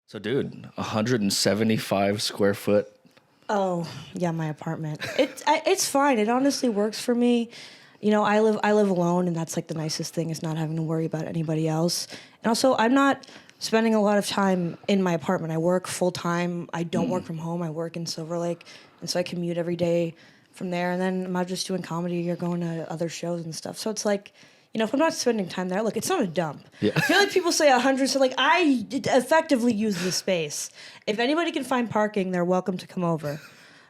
So, dude, 175 square foot. Oh, yeah, my apartment. It's fine. It honestly works for me. You know, I live alone, and that's like the nicest thing is not having to worry about anybody else. And also, I'm not spending a lot of time in my apartment. I work full time. I don't work from home. I work in Silver Lake, and so I commute every day from there. And then I'm not just doing comedy or going to other shows and stuff. So it's like, you know, if I'm not spending time there, look, it's not a dump. Yeah. I feel like people say 100, so like I effectively use the space. If anybody can find parking, they're welcome to come over.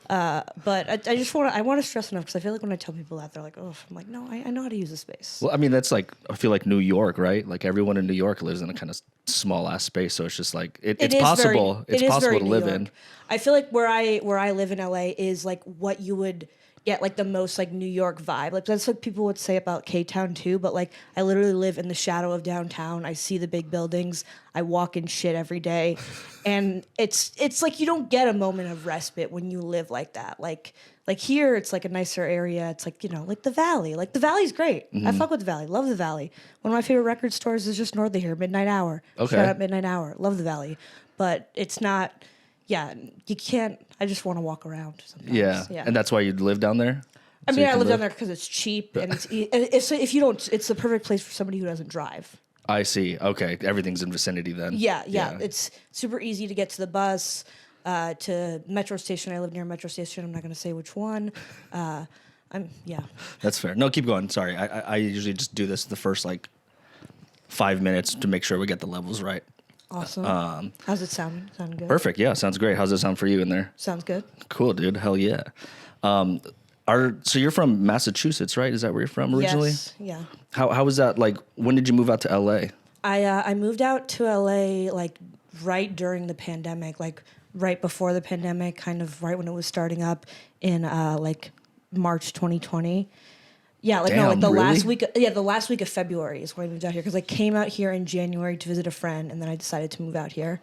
But I just want to stress enough because I feel like when I tell people that, they're like, oh, I'm like, no, I know how to use the space. Well, I mean, that's like, I feel like New York, right? Like everyone in New York lives in a kind of small ass space. So it's just like, it's possible. It's possible to live in. I feel like where I live in LA is like what you would get like the most like New York vibe. Like that's what people would say about K-Town too, but like I literally live in the shadow of downtown. I see the big buildings. I walk in shit every day. And it's like you don't get a moment of respite when you live like that. Like here it's like a nicer area. It's like, you know, like the Valley. Like the Valley's great. I fuck with the Valley. Love the Valley. One of my favorite record stores is just north of here, Midnight Hour. Okay. Shout out Midnight Hour. Love the Valley. But it's not, yeah, you can't, I just want to walk around sometimes. Yeah. And that's why you live down there? I mean, I live down there because it's cheap and it's if you don't, it's the perfect place for somebody who doesn't drive. I see. Okay. Everything's in vicinity then. Yeah. It's super easy to get to the bus, to metro station. I live near a metro station. I'm not going to say which one. Yeah. That's fair. No, keep going. Sorry. I usually just do this the first like 5 minutes to make sure we get the levels right. Awesome. How's it sound? Sound good? Perfect. Yeah. Sounds great. How's it sound for you in there? Sounds good. Cool, dude. Hell yeah. So you're from Massachusetts, right? Is that where you're from originally? Yes. Yeah. How was that? Like, when did you move out to LA? I moved out to LA like right during the pandemic, like right before the pandemic, kind of right when it was starting up in like March 2020. Yeah, like Damn, no, like the really? last week. Yeah, the last week of February is when I moved out here because I came out here in January to visit a friend, and then I decided to move out here.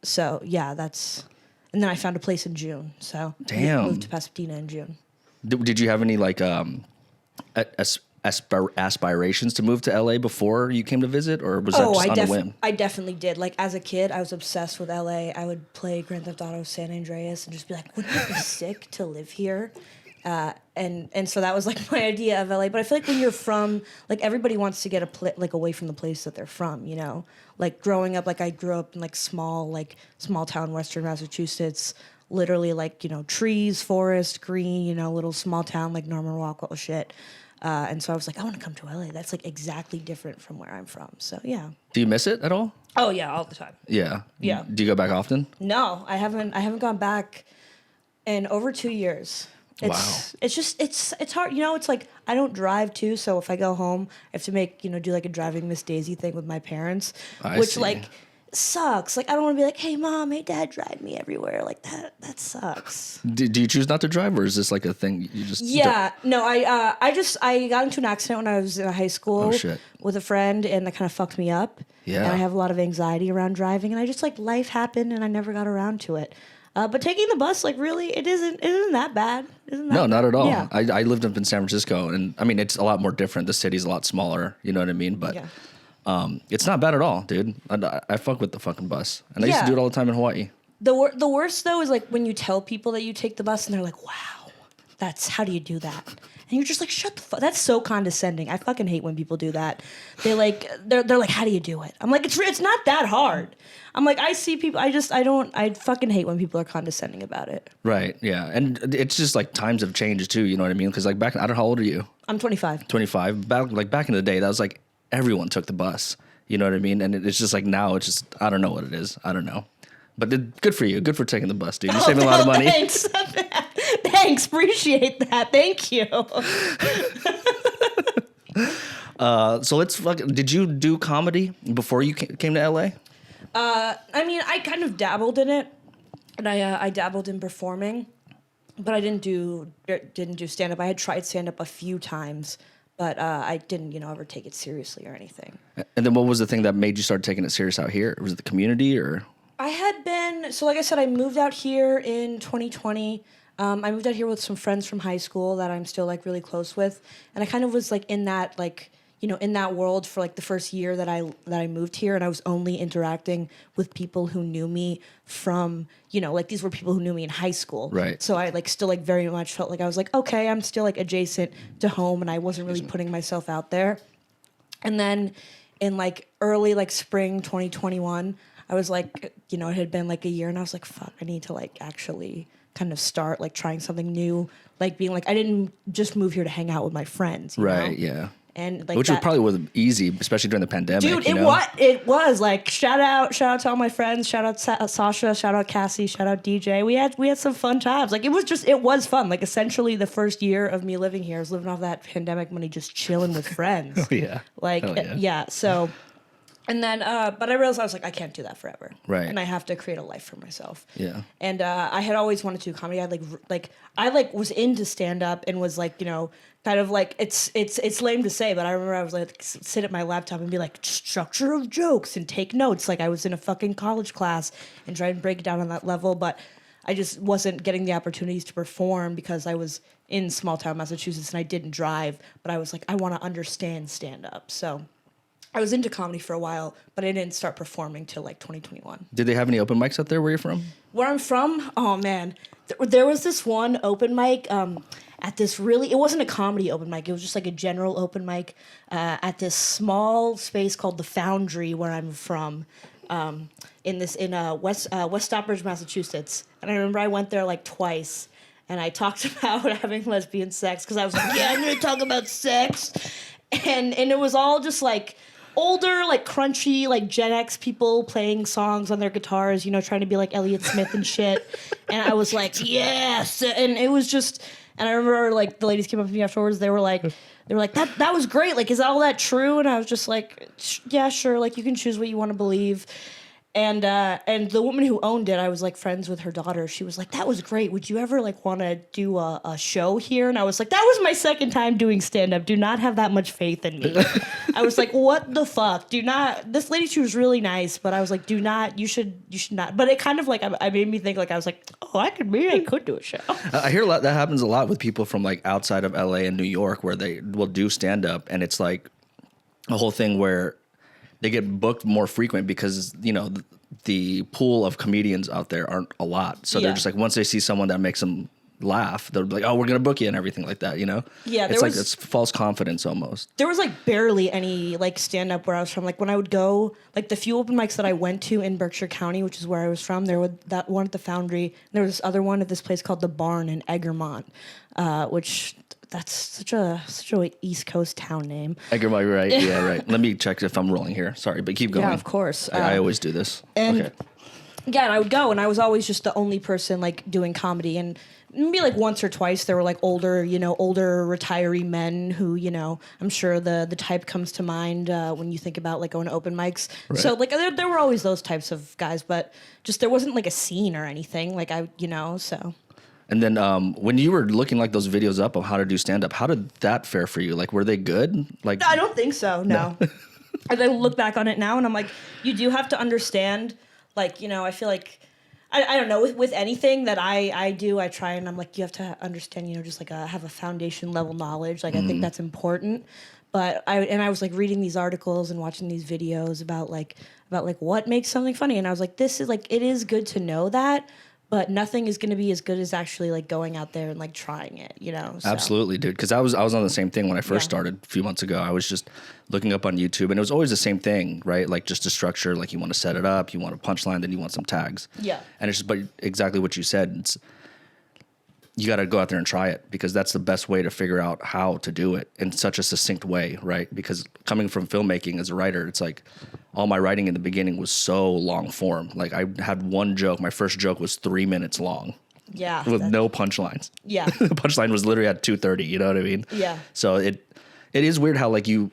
So yeah, and then I found a place in June. So Damn. moved to Pasadena in June. Did you have any like aspirations to move to LA before you came to visit, or was that just on a whim? I definitely did. Like as a kid, I was obsessed with LA. I would play Grand Theft Auto San Andreas and just be like, wouldn't it be sick to live here? And so that was like my idea of LA. But I feel like when you're from, like everybody wants to get like away from the place that they're from, you know? Like growing up, like I grew up in like small town Western Massachusetts, literally like, you know, trees, forest, green, you know, little small town like Norman Rockwell shit. And so I was like, I want to come to LA. That's like exactly different from where I'm from. So yeah. Do you miss it at all? Oh yeah, all the time. Yeah. Yeah. Do you go back often? No, I haven't gone back in over 2 years. Wow. It's hard. You know, it's like I don't drive too, so if I go home, I have to do like a driving Miss Daisy thing with my parents, which like sucks. Like I don't want to be like, hey mom, hey dad, drive me everywhere. Like that sucks. Do you choose not to drive, or is this like a thing you just? Yeah, no, I got into an accident when I was in high school with a friend, and that kind of fucked me up. Yeah, and I have a lot of anxiety around driving, and I just like life happened, and I never got around to it. But taking the bus, like really, it isn't that bad. No, not at all. Yeah. I lived up in San Francisco, and I mean, it's a lot more different. The city's a lot smaller, you know what I mean? But it's not bad at all, dude. I fuck with the fucking bus. And I used to do it all the time in Hawaii. The worst, though, is like when you tell people that you take the bus, and they're like, wow, how do you do that? And you're just like, shut the fuck. That's so condescending. I fucking hate when people do that. They're like, how do you do it? I'm like, it's not that hard. I'm like, I see people. I fucking hate when people are condescending about it. Right. Yeah. And it's just like times have changed too. You know what I mean? Because like back, I don't know, how old are you? I'm 25. 25. Back in the day, that was like everyone took the bus. You know what I mean? And it's just like now, it's just I don't know what it is. I don't know. But good for you. Good for taking the bus, dude. You're saving a lot of money. Thanks. Thanks. Appreciate that. Thank you. So let's did you do comedy before you came to LA? I mean, I kind of dabbled in it, and I dabbled in performing, but I didn't do stand up. I had tried stand up a few times, but I didn't, ever take it seriously or anything. And then what was the thing that made you start taking it serious out here? Was it the community or? I had been, so like I said, I moved out here in 2020. I moved out here with some friends from high school that I'm still like really close with, and I kind of was like in that like in that world for like the first year that I moved here, and I was only interacting with people who knew me from, like these were people who knew me in high school. Right. So I like still like very much felt like I was like, okay, I'm still like adjacent to home, and I wasn't really putting myself out there. And then in like early like spring 2021, I was like, it had been like a year, and I was like, fuck, I need to like actually kind of start like trying something new, like being like, I didn't just move here to hang out with my friends. Right. Yeah. And like which was probably easy, especially during the pandemic. Dude, it was like shout out to all my friends. Shout out Sasha. Shout out Cassie. Shout out DJ. We had some fun times. Like it was fun. Like essentially the first year of me living here, I was living off that pandemic money, just chilling with friends. Oh yeah. Like yeah. So, and then but I realized I was like, I can't do that forever. Right. And I have to create a life for myself. Yeah. And I had always wanted to do comedy. I was into stand up and was like, kind of like it's lame to say, but I remember I was like sit at my laptop and be like structure of jokes and take notes like I was in a fucking college class and try and break it down on that level, but I just wasn't getting the opportunities to perform because I was in small town Massachusetts and I didn't drive, but I was like I want to understand stand up. So I was into comedy for a while, but I didn't start performing till like 2021. Did they have any open mics out there where you're from? Where I'm from? Oh man, there was this one open mic at this it wasn't a comedy open mic. It was just like a general open mic at this small space called the Foundry where I'm from, in West Stockbridge, Massachusetts. And I remember I went there like twice, and I talked about having lesbian sex because I was like, yeah, I'm gonna talk about sex, and it was all just like older, like crunchy, like Gen X people playing songs on their guitars, trying to be like Elliott Smith and shit. And I was like, yes. And it was just, and I remember like the ladies came up to me afterwards. They were like, that was great. Like, is all that true? And I was just like, yeah, sure. Like, you can choose what you want to believe. And the woman who owned it, I was like friends with her daughter. She was like, that was great. Would you ever like want to do a show here? And I was like, that was my second time doing stand up. Do not have that much faith in me. I was like, what the fuck? Do not, this lady, she was really nice, but I was like, you should not. But it kind of like, I made me think like, I was like, oh, I could do a show. I hear a lot, that happens a lot with people from like outside of LA and New York where they will do stand up, and it's like a whole thing where they get booked more frequent because, the pool of comedians out there aren't a lot. So they're just like, once they see someone that makes them laugh, they're like, oh, we're going to book you and everything like that, Yeah. It's false confidence almost. There was like barely any like stand up where I was from. Like when I would go, like the few open mics that I went to in Berkshire County, which is where I was from, there was that one at the Foundry. And there was this other one at this place called The Barn in Egremont, which... That's such a East Coast town name. Egremont, right? Yeah, right. Let me check if I'm rolling here. Sorry, but keep going. Yeah, of course. I always do this. And okay. Yeah, and I would go, and I was always just the only person like doing comedy. And maybe like once or twice there were like older retiree men who, I'm sure the type comes to mind when you think about like going to open mics. Right. So like there were always those types of guys, but just there wasn't like a scene or anything. Like so. And then when you were looking like those videos up of how to do stand up, how did that fare for you? Like, were they good? Like, I don't think so. No. And I look back on it now and I'm like, you do have to understand, like, I feel like, I don't know, with anything that I do, I try and I'm like, you have to understand, just like have a foundation level knowledge. Like, I think that's important. But I was like reading these articles and watching these videos about what makes something funny. And I was like, this is like, it is good to know that. But nothing is going to be as good as actually like going out there and like trying it, So. Absolutely, dude. Because I was on the same thing when I first started a few months ago. I was just looking up on YouTube, and it was always the same thing, right? Like just a structure. Like you want to set it up, you want a punchline, then you want some tags. Yeah. And it's just, but exactly what you said. You got to go out there and try it because that's the best way to figure out how to do it in such a succinct way, right? Because coming from filmmaking as a writer, it's like all my writing in the beginning was so long form. Like I had one joke. My first joke was 3 minutes long. Yeah. With no punchlines. Yeah. The punchline was literally at 2:30. You know what I mean? Yeah. So it is weird how like you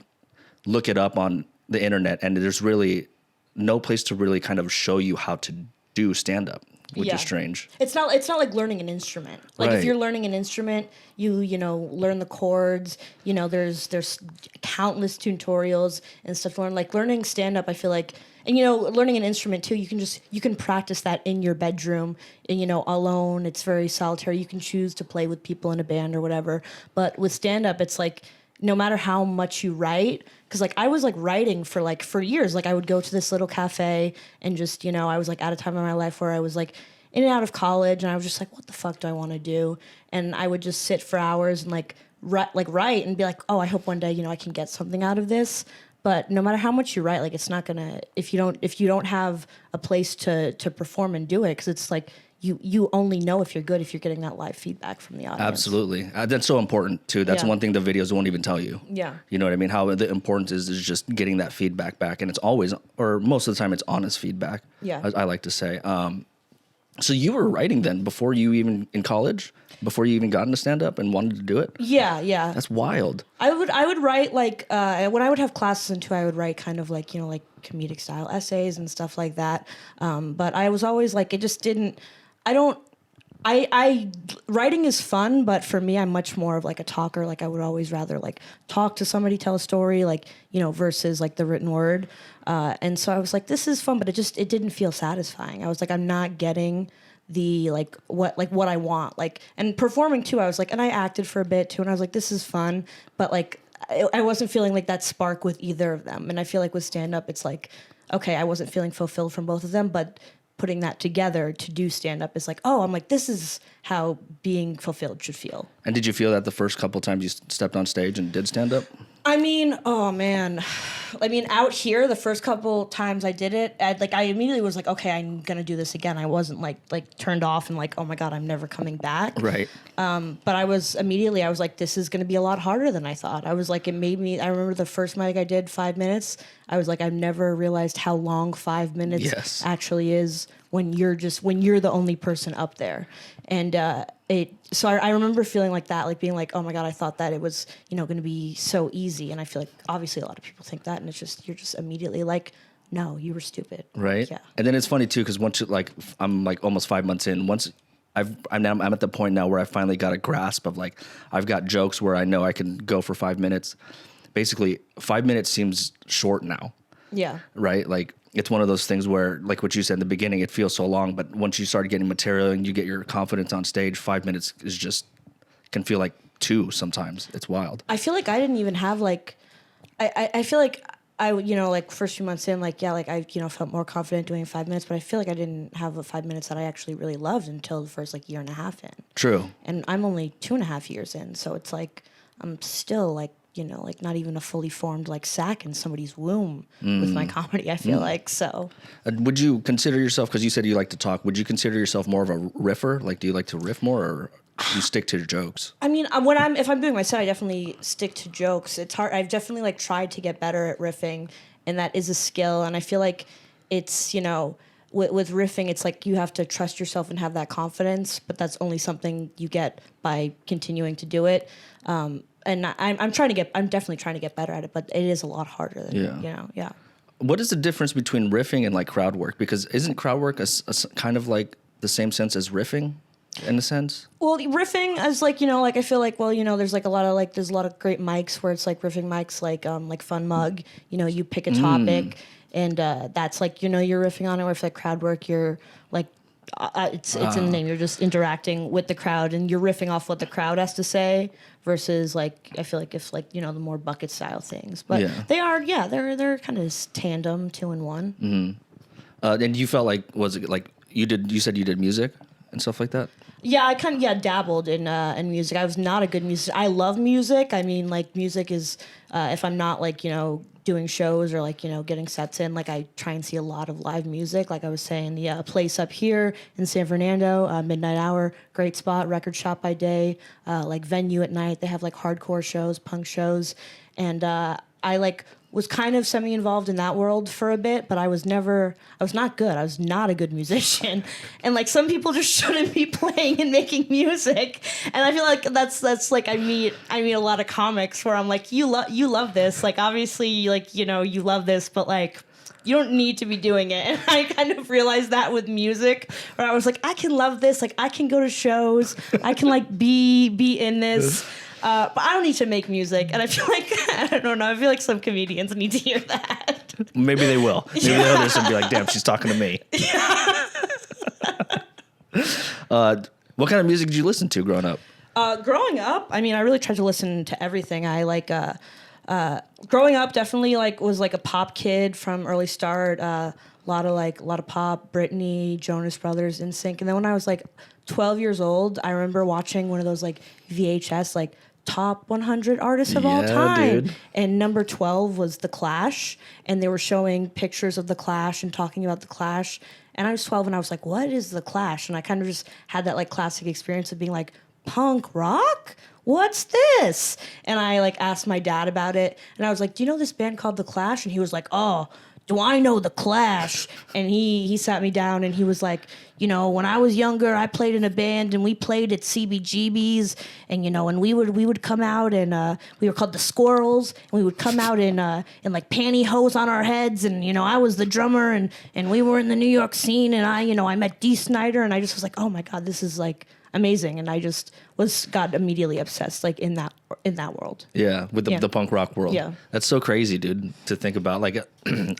look it up on the internet and there's really no place to really kind of show you how to do stand up. Which is strange. It's not like learning an instrument. Like if you're learning an instrument, you learn the chords. There's countless tutorials and stuff to learn. Like learning stand up, I feel like, and learning an instrument too. You can practice that in your bedroom. And, alone. It's very solitary. You can choose to play with people in a band or whatever. But with stand up, it's like no matter how much you write, because like I was like writing for years. Like I would go to this little cafe and just, you know, I was like at a time in my life where I was like in and out of college, and I was just like, what the fuck do I want to do? And I would just sit for hours and like write and be like, oh, I hope one day, you know, I can get something out of this. But no matter how much you write, like it's not gonna, if you don't have a place to perform and do it, because it's like you only know if you're good if you're getting that live feedback from the audience. Absolutely. That's so important too. That's one thing the videos won't even tell you. Yeah. You know what I mean? How the importance is just getting that feedback back. And it's always, or most of the time, it's honest feedback. Yeah. I like to say. So you were writing then before you even in college? Before you even got into stand-up and wanted to do it? Yeah. That's wild. I would write like when I would have classes into, I would write kind of like, you know, like comedic style essays and stuff like that. But I was always like, it just didn't. I writing is fun, but for me, I'm much more of like a talker. Like I would always rather like talk to somebody, tell a story, like, you know, versus like the written word. And so I was like, this is fun, but it didn't feel satisfying. I was like, I'm not getting the what I want. Like, and performing too, I was like, and I acted for a bit too, and I was like, this is fun, but like I wasn't feeling like that spark with either of them. And I feel like with stand up, it's like, okay, I wasn't feeling fulfilled from both of them, but putting that together to do stand-up is like, oh, I'm like, this is how being fulfilled should feel. And did you feel that the first couple times you stepped on stage and did stand-up? I mean, oh man. I mean, out here, the first couple times I did it, I immediately was like, okay, I'm going to do this again. I wasn't like turned off and like, oh my God, I'm never coming back. Right. But I was like, this is going to be a lot harder than I thought. I was like, it made me, I remember the first mic I did 5 minutes. I was like, I've never realized how long 5 minutes actually is when you're the only person up there. And so I remember feeling like that, like being like, oh my God, I thought that it was, you know, going to be so easy. And I feel like obviously a lot of people think that, and it's just, you're just immediately like, no, you were stupid. Right. Yeah. And then it's funny too, because once you like, I'm like almost 5 months in, once I'm at the point now where I finally got a grasp of like, I've got jokes where I know I can go for 5 minutes. Basically 5 minutes seems short now. Yeah. Right. Like, it's one of those things where, like what you said in the beginning, it feels so long, but once you start getting material and you get your confidence on stage, 5 minutes is just, can feel like 2 sometimes. It's wild. I feel like I didn't even have like, I feel like I, you know, like first few months in, like, yeah, like I, you know, felt more confident doing 5 minutes, but I feel like I didn't have a 5 minutes that I actually really loved until the first like year and a half in. True. And I'm only 2.5 years in. So it's like, I'm still like, you know, like not even a fully formed like sack in somebody's womb with my comedy, I feel like. So would you consider yourself, because you said you like to talk, would you consider yourself more of a riffer? Like, do you like to riff more, or do you stick to your jokes? I mean, if I'm doing my set, I definitely stick to jokes. It's hard. I've definitely like tried to get better at riffing, and that is a skill. And I feel like it's, you know, with riffing, it's like you have to trust yourself and have that confidence, but that's only something you get by continuing to do it. And I'm definitely trying to get better at it, but it is a lot harder than, you know, yeah. What is the difference between riffing and like crowd work? Because isn't crowd work a kind of like the same sense as riffing in a sense? Well, riffing is like, you know, like I feel like, well, you know, there's a lot of great mics where it's like riffing mics, like Fun Mug, you know, you pick a topic and that's like, you know, you're riffing on it, where if like crowd work, you're like, it's in the name. You're just interacting with the crowd and you're riffing off what the crowd has to say versus like, I feel like if like, you know, the more bucket style things, but they're kind of tandem 2 in 1. Mm-hmm. And you felt like, was it like you said you did music and stuff like that? Yeah, I kind of dabbled in music. I was not a good musician. I love music. I mean, like music is if I'm not like, you know, doing shows or like, you know, getting sets in, like I try and see a lot of live music. Like I was saying, the place up here in San Fernando, Midnight Hour, great spot, record shop by day, like venue at night. They have like hardcore shows, punk shows, and I like was kind of semi-involved in that world for a bit, but I was not good. I was not a good musician. And like some people just shouldn't be playing and making music. And I feel like that's like I meet a lot of comics where I'm like, you love this. Like obviously like, you know, you love this, but like you don't need to be doing it. And I kind of realized that with music, where I was like, I can love this. Like I can go to shows. I can like be in this. But I don't need to make music, and I feel like, I don't know, I feel like some comedians need to hear that. Maybe they will. Maybe the others will be like, damn, she's talking to me. Yeah. What kind of music did you listen to growing up? Growing up, I mean, I really tried to listen to everything. I like growing up, definitely like was like a pop kid from early start. A lot of pop, Britney, Jonas Brothers, NSYNC. And then when I was like 12 years old, I remember watching one of those like VHS like top 100 artists of all time. Dude. And number 12 was The Clash, and they were showing pictures of The Clash and talking about The Clash. And I was 12 and I was like, what is The Clash? And I kind of just had that like classic experience of being like, punk rock? What's this? And I like asked my dad about it, and I was like, do you know this band called The Clash? And he was like, oh, do I know The Clash? And he sat me down and he was like, you know, when I was younger, I played in a band and we played at CBGB's, and you know, and we would come out and we were called the Squirrels, and we would come out in like pantyhose on our heads, and you know, I was the drummer, and we were in the New York scene, and I met Dee Snider, and I just was like, oh my God, this is like amazing, and I just got immediately obsessed like in that world. Yeah, with the punk rock world. Yeah, that's so crazy, dude, to think about. Like,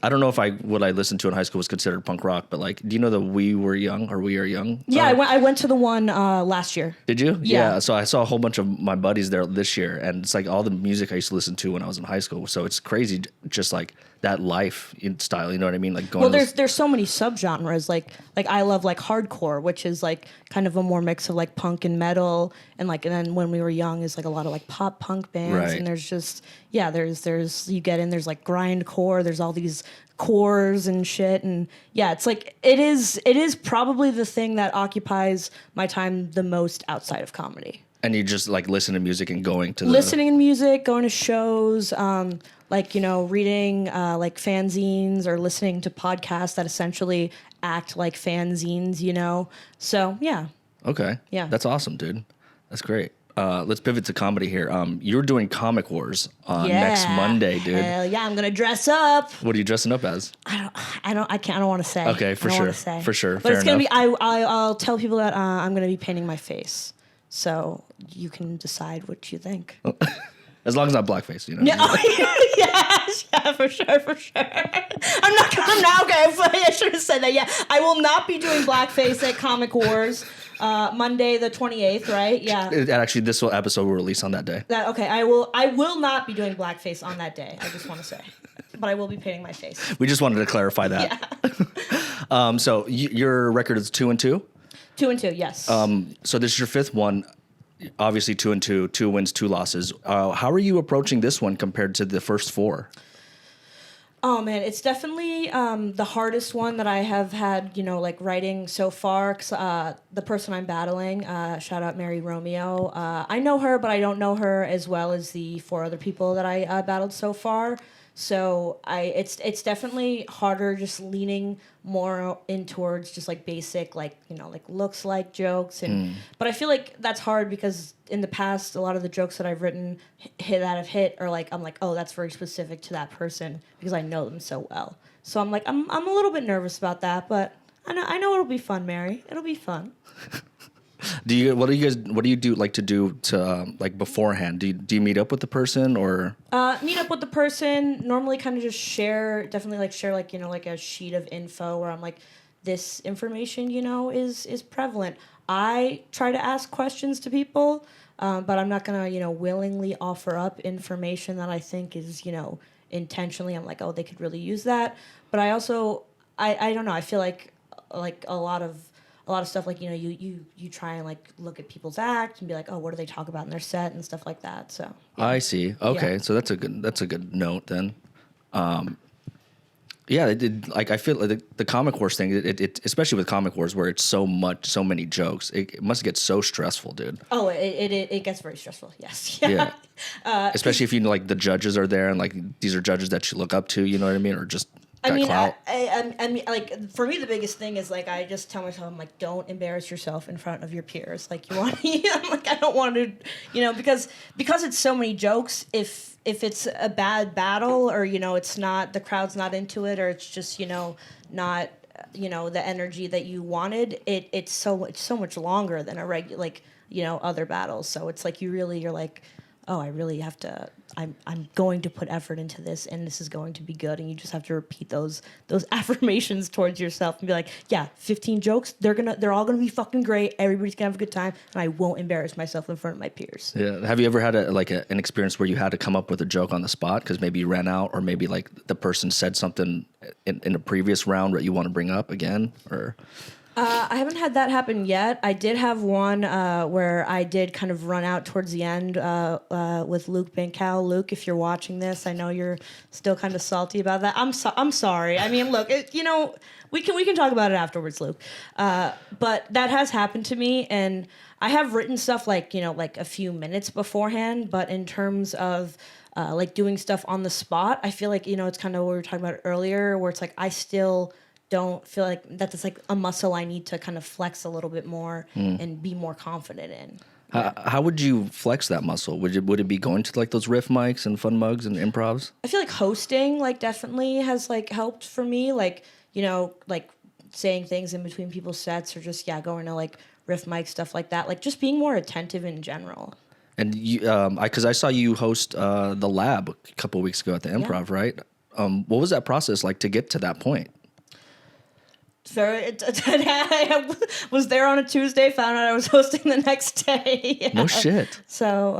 I don't know if what I listened to in high school was considered punk rock, but like, do you know that We Are Young? Yeah, I went to the one last year. Did you? Yeah. So I saw a whole bunch of my buddies there this year, and it's like all the music I used to listen to when I was in high school. So it's crazy, just like that life in style. You know what I mean? Like going. Well, there's so many subgenres. Like I love like hardcore, which is like kind of a more mix of like punk and metal, and then when we were young is like a lot of like pop punk bands. Right. And there's just there's you get in, there's like grindcore, there's all these cores and shit, and yeah, it's like it is probably the thing that occupies my time the most outside of comedy. And you just like listen to music and going to listening to music, going to shows, like, you know, reading like fanzines or listening to podcasts that essentially act like fanzines, you know. So yeah. Okay. Yeah. That's awesome, dude. That's great. Let's pivot to comedy here. You're doing Comic Wars on next Monday, dude. Hell yeah, I'm gonna dress up. What are you dressing up as? I don't want to say. Okay, for sure. For sure. But fair it's gonna enough. be. I'll tell people that I'm gonna be painting my face, so you can decide what you think. As long as not blackface, you know. Yeah, for sure. I'm not. Okay, I should have said that. Yeah, I will not be doing blackface at Comic Wars. Monday the 28th, right? Yeah. Actually, this episode will release on that day. Okay, I will not be doing blackface on that day. I just want to say, but I will be painting my face. We just wanted to clarify that. Yeah. So your record is 2-2. 2-2, yes. So this is your fifth one. Obviously 2-2, 2 wins, 2 losses. How are you approaching this one compared to the first 4? Oh man, it's definitely the hardest one that I have had, you know, like writing so far. 'Cause, the person I'm battling, shout out Mary Romeo. I know her, but I don't know her as well as the 4 other people that I battled so far. So it's definitely harder, just leaning more in towards just like basic, like, you know, like looks like jokes, and but I feel like that's hard because in the past a lot of the jokes that I've written that have hit are like, I'm like, oh, that's very specific to that person because I know them so well. So I'm like, I'm a little bit nervous about that, but I know it'll be fun, Mary. It'll be fun. What do you do like to do to like beforehand? Do you meet up with the person or meet up with the person? Normally kind of just share like, you know, like a sheet of info where I'm like, this information, you know, is prevalent. I try to ask questions to people, but I'm not gonna, you know, willingly offer up information that I think is, you know, intentionally I'm like, oh, they could really use that. But I also I don't know, I feel like a lot of stuff, like, you know, you try and like look at people's act and be like, oh, what do they talk about in their set and stuff like that. So yeah. I see. Okay, yeah. So that's a good note then. Yeah, like I feel like the Comic Wars thing, it especially with Comic Wars where it's so many jokes, it must get so stressful, dude. Oh, it gets very stressful. Yes. Yeah. Especially if you know, like the judges are there and like these are judges that you look up to, you know what I mean, or just. I mean, like for me, the biggest thing is like I just tell myself, I'm like, don't embarrass yourself in front of your peers. Like you want, I'm like, I don't want to, you know, because it's so many jokes. If it's a bad battle, or you know, it's not, the crowd's not into it, or it's just, you know, not, you know, the energy that you wanted. It's so much longer than a regular, like, you know, other battles. So it's like you're like, oh, I really have to, I'm going to put effort into this, and this is going to be good. And you just have to repeat those affirmations towards yourself and be like, yeah, 15 jokes, they're all gonna be fucking great. Everybody's gonna have a good time, and I won't embarrass myself in front of my peers. Yeah. Have you ever had an experience where you had to come up with a joke on the spot because maybe you ran out, or maybe like the person said something in a previous round that you want to bring up again, or? I haven't had that happen yet. I did have one where I did kind of run out towards the end with Luke Bancal. Luke, if you're watching this, I know you're still kind of salty about that. I'm sorry. I mean, look, we can talk about it afterwards, Luke. But that has happened to me, and I have written stuff like a few minutes beforehand. But in terms of like doing stuff on the spot, I feel like it's kind of what we were talking about earlier, where it's like I still don't feel like that's like a muscle I need to kind of flex a little bit more and be more confident in. How would you flex that muscle? Would it be going to like those riff mics and fun mugs and improvs? I feel like hosting like definitely has like helped for me, like like saying things in between people's sets, or just going to like riff mic stuff like that, like just being more attentive in general. And you, because I saw you host the lab a couple of weeks ago at the Improv, right? What was that process like to get to that point? So I was there on a Tuesday, found out I was hosting the next day. Yeah. No shit. So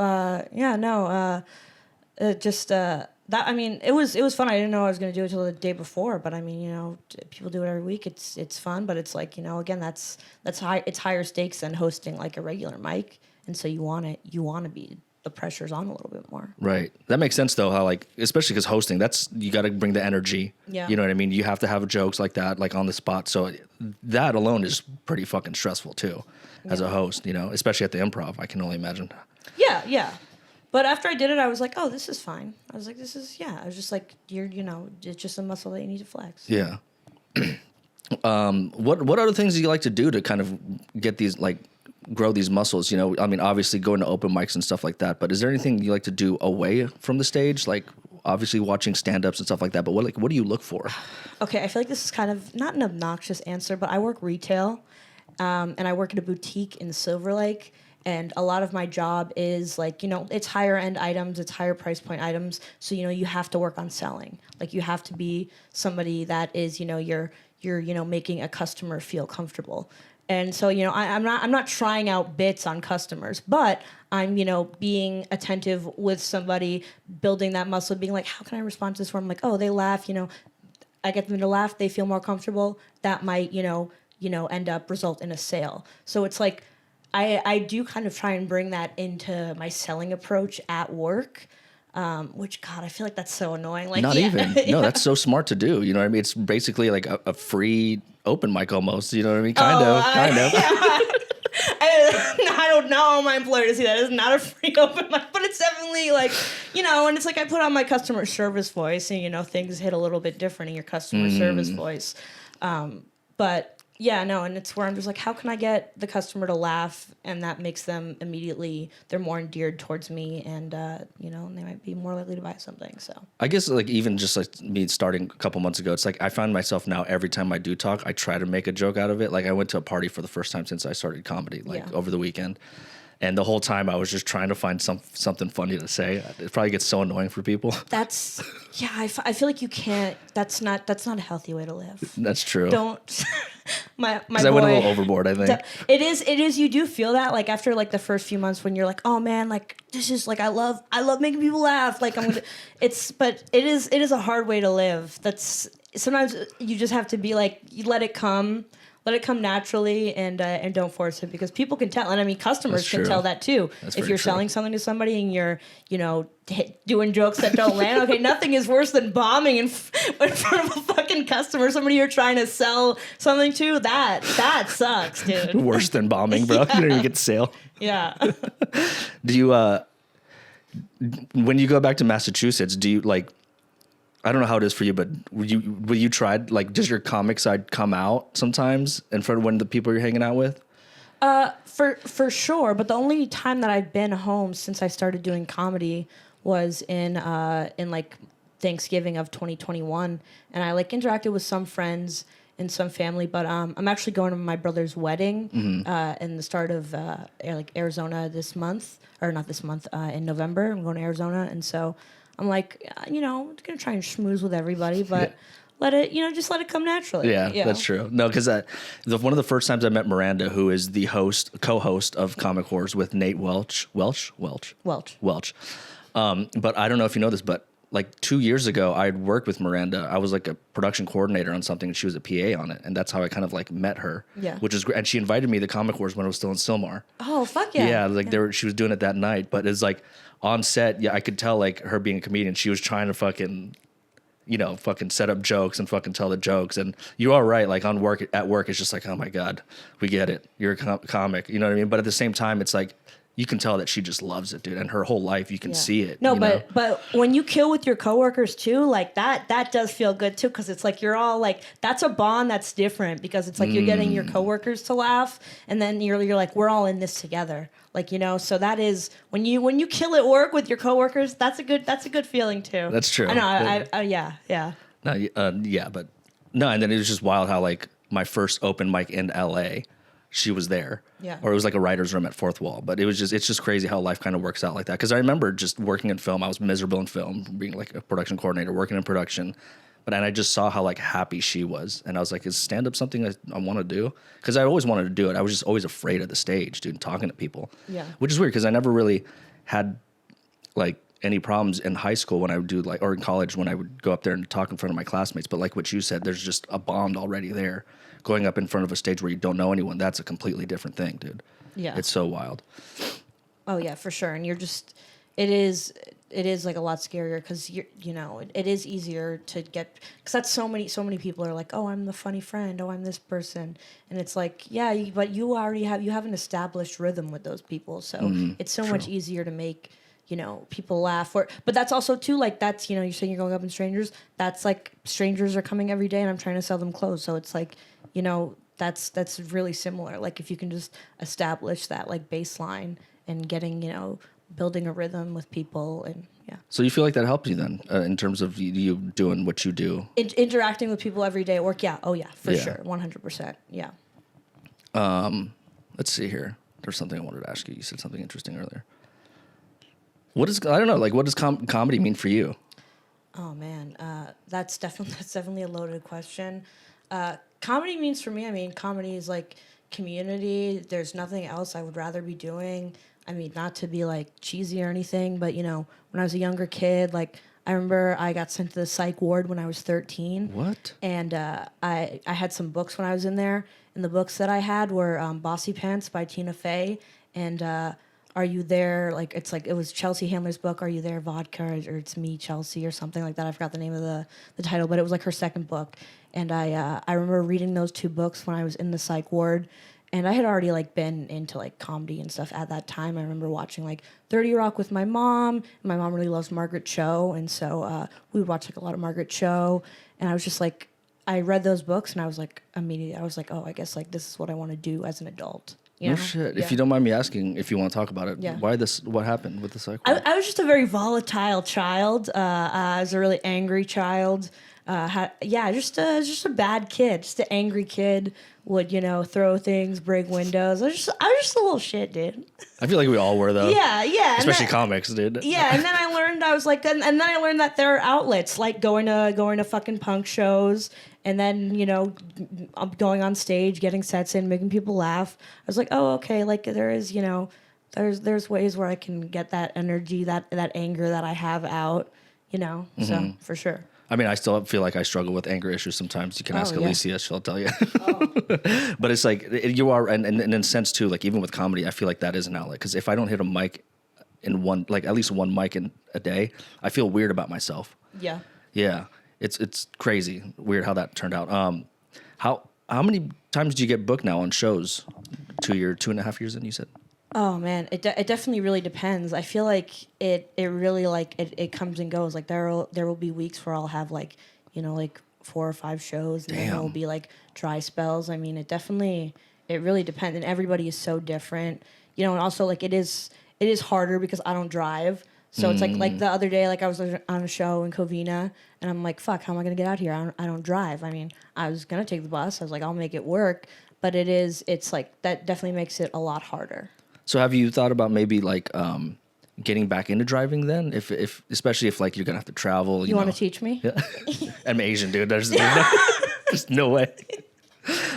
that, I mean, it was fun. I didn't know I was going to do it till the day before, but I mean, people do it every week. It's fun, but it's like, again, that's high. It's higher stakes than hosting like a regular mic, and so you want to be. The pressure's on a little bit more. Right. That makes sense though, how like, especially because hosting, you got to bring the energy. Yeah. You know what I mean? You have to have jokes like that, like on the spot. So that alone is pretty fucking stressful too, as a host, especially at the Improv, I can only imagine. Yeah. Yeah. But after I did it, I was like, oh, this is fine. I was like, I was just like, it's just a muscle that you need to flex. Yeah. What other things do you like to do to kind of get these, like, grow these muscles? I mean, obviously going to open mics and stuff like that, but is there anything you like to do away from the stage? Like obviously watching stand-ups and stuff like that, but what do you look for? Okay, I feel like this is kind of not an obnoxious answer, but I work retail, and I work at a boutique in Silver Lake, and a lot of my job is like, it's higher end items, it's higher price point items, so you have to work on selling. Like you have to be somebody that is, you're making a customer feel comfortable. And so, I'm not trying out bits on customers, but I'm, being attentive with somebody, building that muscle, being like, how can I respond to this? Where I'm like, oh, they laugh, I get them to laugh, they feel more comfortable. That might, end up result in a sale. So it's like, I do kind of try and bring that into my selling approach at work. Which, God, I feel like that's so annoying. Like, not even. No, that's so smart to do. You know what I mean? It's basically like a free open mic almost. You know what I mean? Kind of. Yeah. I don't know my employer to see that. It's not a free open mic, but it's definitely like, and it's like I put on my customer service voice and, things hit a little bit different in your customer service voice. But yeah, no, and it's where I'm just like, how can I get the customer to laugh, and that makes them immediately, they're more endeared towards me, and and they might be more likely to buy something. So I guess like even just like me starting a couple months ago, it's like I find myself now every time I do talk, I try to make a joke out of it. Like I went to a party for the first time since I started comedy, over the weekend. And the whole time I was just trying to find something funny to say. It probably gets so annoying for people. I feel like you can't. That's not a healthy way to live. That's true. Don't. my boy. I went a little overboard, I think. It is. You do feel that like after like the first few months when you're like, oh man, like this is like I love making people laugh. Like but it is a hard way to live. That's sometimes you just have to be like, you let it come. Let it come naturally, and don't force it, because people can tell, and I mean customers can tell that too. If you're selling something to somebody and you're doing jokes that don't land, okay, nothing is worse than bombing in front of a fucking customer, somebody you're trying to sell something to. That sucks, dude. Worse than bombing, bro. You don't even get the sale. Yeah. Do you when you go back to Massachusetts, do you like? I don't know how it is for you, but will you try, like, does your comic side come out sometimes in front of when the people you're hanging out with? For sure, but the only time that I've been home since I started doing comedy was in like Thanksgiving of 2021, and I like interacted with some friends, in some family. But I'm actually going to my brother's wedding in the start of like Arizona this month, or not this month, in November. I'm going to Arizona, and so I'm like, I'm gonna try and schmooze with everybody, but let it, just let it come naturally. Yeah, that's true. No, because one of the first times I met Miranda, who is the co-host of Comic Wars with Nate Welch. But I don't know if you know this, but like 2 years ago, I had worked with Miranda. I was like a production coordinator on something, and she was a PA on it, and that's how I kind of like met her. Yeah, which is great. And she invited me to Comic Wars when I was still in Sylmar. Oh fuck yeah! Yeah, she was doing it that night, but it's like on set. Yeah, I could tell like her being a comedian, she was trying to fucking set up jokes and fucking tell the jokes. And you are right. Like at work, it's just like, oh my God, we get it. You're a comic. You know what I mean? But at the same time, it's like, you can tell that she just loves it, dude. And her whole life, you can see it. No, but when you kill with your coworkers too, like that does feel good too. Cause it's like, you're all like, that's a bond that's different, because it's like you're getting your coworkers to laugh, and then you're like, we're all in this together. Like, so that is when you kill at work with your coworkers, that's a good feeling too. That's true. I know. Yeah. But no. And then it was just wild how like my first open mic in LA, she was there. Yeah. Or it was like a writer's room at Fourth Wall. But it's just crazy how life kind of works out like that. Because I remember just working in film. I was miserable in film, being like a production coordinator, working in production. And I just saw how like happy she was. And I was like, is stand-up something I want to do? Because I always wanted to do it. I was just always afraid of the stage, dude, talking to people. Yeah. Which is weird, because I never really had like any problems in high school when I would do like, or in college when I would go up there and talk in front of my classmates. But like what you said, there's just a bond already there. Going up in front of a stage where you don't know anyone, that's a completely different thing, dude. Yeah. It's so wild. Oh yeah, for sure. And it is like a lot scarier, because it is easier to get, because that's so many people are like, oh, I'm the funny friend, oh, I'm this person, and it's like, yeah, but you have an established rhythm with those people, so it's so much easier to make people laugh. But that's also too, like, that's you're saying you're going up in strangers, that's like strangers are coming every day and I'm trying to sell them clothes, so it's like that's really similar. Like if you can just establish that like baseline and getting building a rhythm with people, and So you feel like that helps you then in terms of you doing what you do? Interacting with people every day at work, yeah. Oh yeah, for sure, 100%, yeah. Let's see here. There's something I wanted to ask you. You said something interesting earlier. What does comedy mean for you? Oh man, that's definitely a loaded question. Comedy means for me, I mean, comedy is like community. There's nothing else I would rather be doing. I mean, not to be like cheesy or anything, but when I was a younger kid, like I remember I got sent to the psych ward when I was 13. What? And I had some books when I was in there, and the books that I had were Bossy Pants by Tina Fey, and Are You There? Like it was Chelsea Handler's book, Are You There, Vodka, or It's Me, Chelsea, or something like that. I forgot the name of the title, but it was like her second book. And I remember reading those two books when I was in the psych ward. And I had already like been into like comedy and stuff at that time. I remember watching like 30 Rock with my mom. My mom really loves Margaret Cho, and so we would watch like a lot of Margaret Cho. And I was just like, I read those books, and I was like, immediately, I was like, oh, I guess like this is what I want to do as an adult. No shit. Yeah. If you don't mind me asking, if you want to talk about it, what happened with the psych ward? I was just a very volatile child. I was a really angry child. Just a bad kid, just an angry kid. Would throw things, break windows. I was just a little shit, dude. I feel like we all were though. Yeah. Especially comics, dude. Yeah, and then I learned and then I learned that there are outlets like going to fucking punk shows, and then going on stage, getting sets in, making people laugh. I was like, oh, okay, like there is there's ways where I can get that energy, that anger that I have out, So for sure. I mean, I still feel like I struggle with anger issues sometimes. You can ask Alicia, she'll tell you. But it's like, you are, and in a sense too, like even with comedy, I feel like that is an outlet. Because if I don't hit a mic in at least one mic in a day, I feel weird about myself. Yeah. Yeah. It's crazy, weird how that turned out. How many times do you get booked now on shows? 2.5 years in, you said? Oh man, it definitely really depends. I feel like it really like it comes and goes. Like there will be weeks where I'll have like 4 or 5 shows, and then there will be like dry spells. I mean, it really depends, and everybody is so different. And also like it is harder because I don't drive. So it's like the other day, like I was on a show in Covina, and I'm like, fuck, how am I gonna get out here? I don't drive. I mean, I was gonna take the bus. I was like, I'll make it work, but it's like that definitely makes it a lot harder. So have you thought about maybe like getting back into driving then? If especially if like you're gonna have to travel. You want to teach me? Yeah. I'm Asian, dude. There's no way.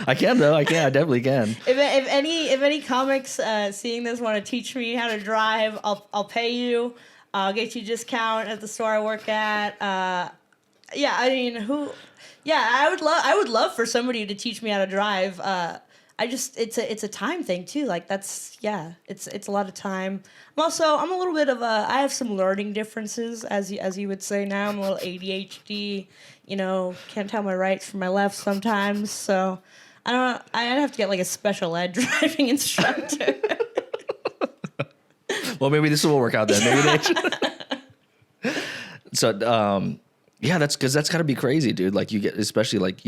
I can though. I definitely can. If any comics seeing this want to teach me how to drive, I'll pay you. I'll get you a discount at the store I work at. Yeah, I mean, I would love for somebody to teach me how to drive. It's a time thing too. Like it's a lot of time. I'm a little bit of I have some learning differences as you would say now. I'm a little ADHD, can't tell my rights from my left sometimes. So I'd have to get like a special ed driving instructor. Well, maybe this will work out then. Maybe So, yeah, that's got to be crazy, dude. Like you get, especially like,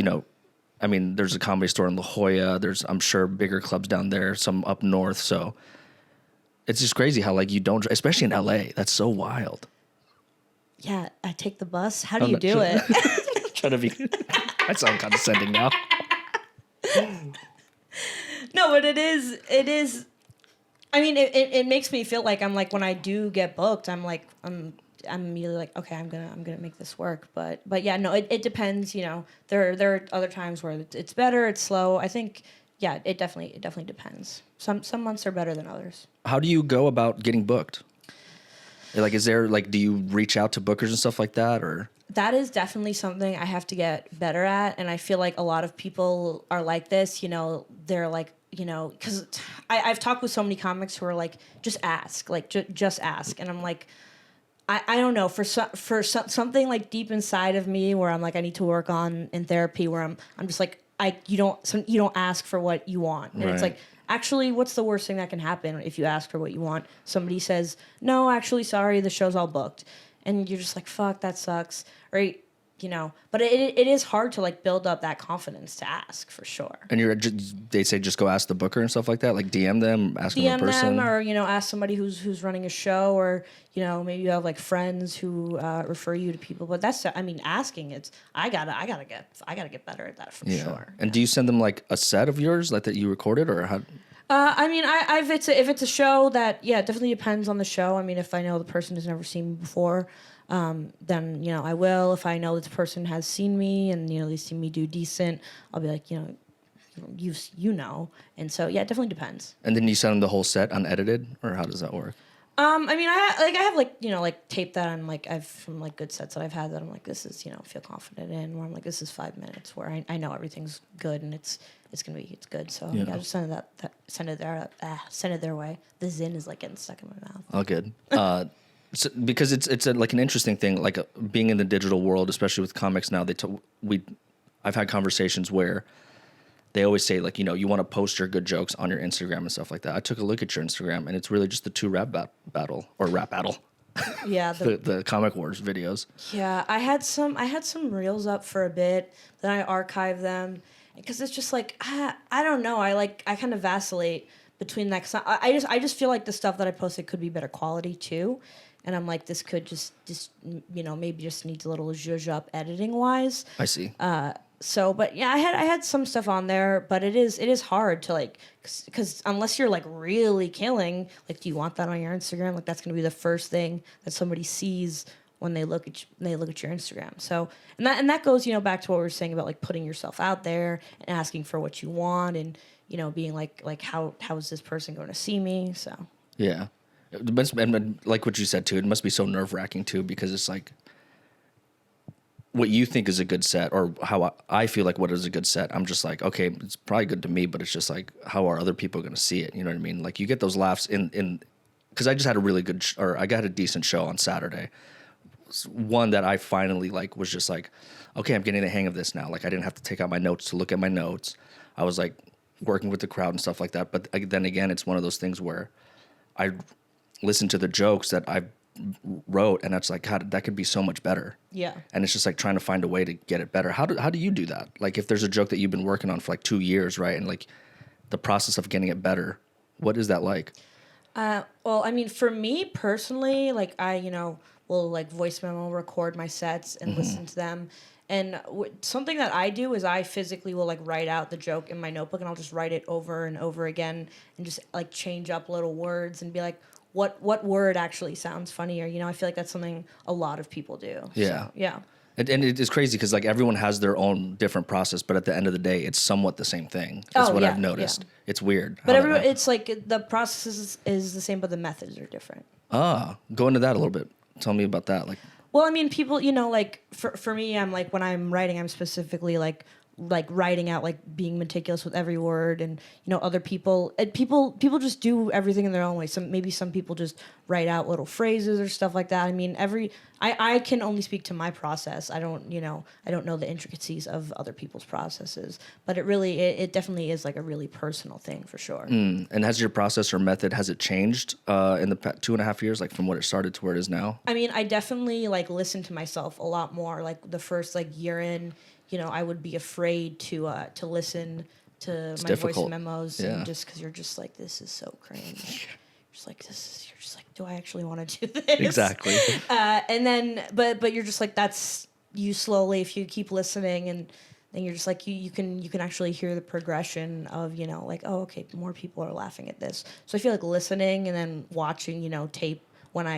I mean, there's a comedy store in La Jolla. There's, I'm sure, bigger clubs down there, some up north. So it's just crazy how like you don't, especially in LA. That's so wild. Yeah, I take the bus. How do you do it? Trying to be, I sound condescending now. No, but it is. I mean, it makes me feel like I'm like when I do get booked, I'm immediately like, okay, I'm gonna make this work. But yeah, no, it depends. There are other times where it's better, it's slow. I think, yeah, it definitely depends. Some months are better than others. How do you go about getting booked? Like, is there like, do you reach out to bookers and stuff like that, or? That is definitely something I have to get better at, and I feel like a lot of people are like this. They're like, because I've talked with so many comics who are like, just ask, like just ask, and I'm like, I don't know, for something like deep inside of me where I'm like, I need to work on in therapy, where I'm just like, you don't ask for what you want, and It's like, actually, what's the worst thing that can happen if you ask for what you want? Somebody says, no, actually, sorry, the show's all booked. And you're just like, fuck, that sucks. Right? But it is hard to like build up that confidence to ask, for sure. And they say just go ask the booker and stuff like that? Like DM them, ask them in person? DM them, or, ask somebody who's running a show, or, maybe you have like friends who refer you to people. But asking, I gotta get better at that for sure. And do you send them like a set of yours like that you recorded, or how? If it's a show that, it definitely depends on the show. I mean, if I know the person has never seen me before, then, I will. If I know this person has seen me and, they see me do decent, I'll be like, And so, yeah, it definitely depends. And then you send them the whole set unedited, or how does that work? I have tape that I'm like, I've from like good sets that I've had that I'm like, this is, feel confident in, where I'm like, this is 5 minutes where I know everything's good and it's good. So I just send it their way. The zin is like getting stuck in my mouth. Oh, good. Because it's like an interesting thing, like being in the digital world, especially with comics now. I've had conversations where they always say like, you want to post your good jokes on your Instagram and stuff like that. I took a look at your Instagram, and it's really just the two rap battle. Yeah, the Comic Wars videos. Yeah, I had some reels up for a bit, then I archived them because it's just like I don't know. I kind of vacillate between that. 'Cause I just feel like the stuff that I posted could be better quality too, and I'm like, this could just maybe just needs a little zhuzh up editing wise. I see. But yeah, I had some stuff on there, but it is hard to like, because unless you're like really killing, like, do you want that on your Instagram? Like, that's gonna be the first thing that somebody sees when they look at your Instagram. So, and that goes back to what we were saying about like putting yourself out there and asking for what you want, and being like how is this person going to see me? So yeah, and like what you said too, it must be so nerve-wracking too, because it's like, what you think is a good set, or how I feel like what is a good set, I'm just like, okay, it's probably good to me, but it's just like, how are other people going to see it? You know what I mean? Like, you get those laughs in because I just had a really good I got a decent show on Saturday. One that I finally like was just like, okay, I'm getting the hang of this now. Like, I didn't have to take out my notes to look at my notes. I was like working with the crowd and stuff like that. But then again, it's one of those things where I listen to the jokes that I wrote, and it's like, God, that could be so much better. Yeah. And it's just like trying to find a way to get it better. How do you do that? Like, if there's a joke that you've been working on for like 2 years, right? And like the process of getting it better, what is that like? Well, I mean, for me personally, like I, will like voice memo record my sets and listen to them. And something that I do is I physically will like write out the joke in my notebook, and I'll just write it over and over again and just like change up little words and be like, what word actually sounds funnier? I feel like that's something a lot of people do. Yeah. So, yeah. And it is crazy because like everyone has their own different process, but at the end of the day, it's somewhat the same thing. That's what I've noticed. Yeah. It's weird. But it's like the process is the same, but the methods are different. Go into that a little bit. Tell me about that. Like, well, I mean, people, like for me, I'm like when I'm writing, I'm specifically like writing out, like being meticulous with every word, and other people just do everything in their own way. Some people just write out little phrases or stuff like that. I mean, I can only speak to my process. I don't know the intricacies of other people's processes, but it definitely is like a really personal thing for sure. And has your process or method, has it changed in the past 2.5 years, like from what it started to where it is now? I mean, I definitely like listen to myself a lot more. Like the first like year in, I would be afraid to listen to my voice memos, and just because you're just like, this is so cringe. You're just like, do I actually want to do this? Exactly. And then, but you're just like, that's you slowly, if you keep listening, and then you're just like, you can actually hear the progression of, like, oh, okay, more people are laughing at this. So I feel like listening and then watching, tape when I,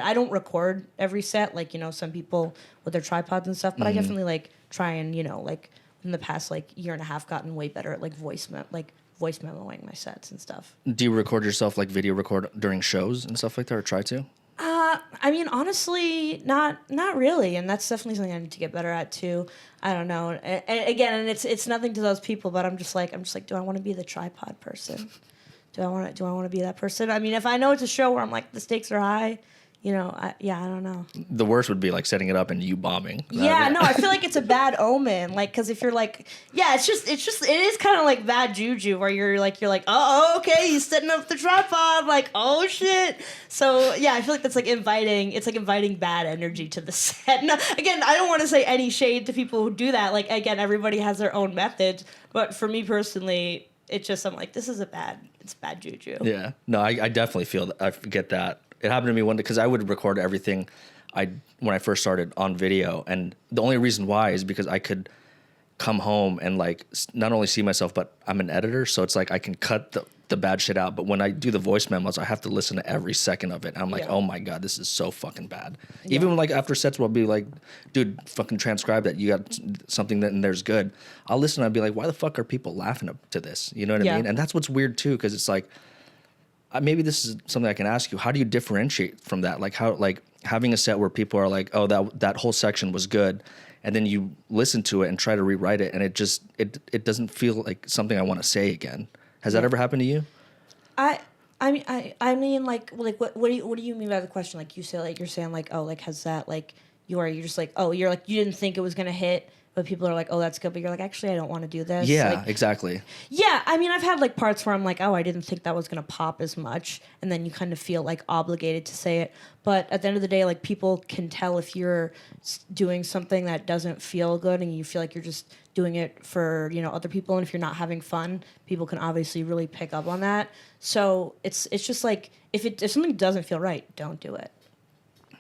I don't record every set, like, some people with their tripods and stuff, but I definitely like try and, like in the past like year and a half gotten way better at like voice memoing my sets and stuff. Do you record yourself, like video record during shows and stuff like that, or try to? I mean, honestly, not really, and that's definitely something I need to get better at too. I don't know, and again, it's nothing to those people, but I'm just like, do I want to be the tripod person? Do I want to be that person? I mean, if I know it's a show where I'm like the stakes are high, I don't know. The worst would be like setting it up and you bombing. Yeah, no, I feel like it's a bad omen. Like, because if you're like, it is kind of like bad juju where you're like, oh, okay, he's setting up the tripod. Like, oh shit. So yeah, I feel like that's like inviting bad energy to the set. No, again, I don't want to say any shade to people who do that. Like, again, everybody has their own methods. But for me personally, it's just, I'm like, this is it's bad juju. Yeah, no, I definitely feel that. I get that. It happened to me one day because I would record everything when I first started on video, and the only reason why is because I could come home and like not only see myself, but I'm an editor, so it's like I can cut the bad shit out. But when I do the voice memos, I have to listen to every second of it. And I'm like, oh my God, this is so fucking bad. Yeah. Even when, like after sets, I'll be like, dude, fucking transcribe that. You got something that in there's good. I'll listen and I'll be like, why the fuck are people laughing to this? You know what I mean? And that's what's weird too, because it's like, maybe this is something I can ask you. How do you differentiate from that? Like how, like having a set where people are like, oh, that whole section was good, and then you listen to it and try to rewrite it, and it doesn't feel like something I want to say again. Has that ever happened to you? I mean, like what do you mean by the question? Like you say, like you're saying, like, oh, like has that, like you're just like, oh, you're like, you didn't think it was gonna hit, but people are like, oh, that's good, but you're like, actually, I don't want to do this. Yeah, like, exactly. Yeah, I mean, I've had like parts where I'm like, oh, I didn't think that was gonna pop as much, and then you kind of feel like obligated to say it. But at the end of the day, like people can tell if you're doing something that doesn't feel good, and you feel like you're just doing it for other people, and if you're not having fun, people can obviously really pick up on that. So it's just like if something doesn't feel right, don't do it.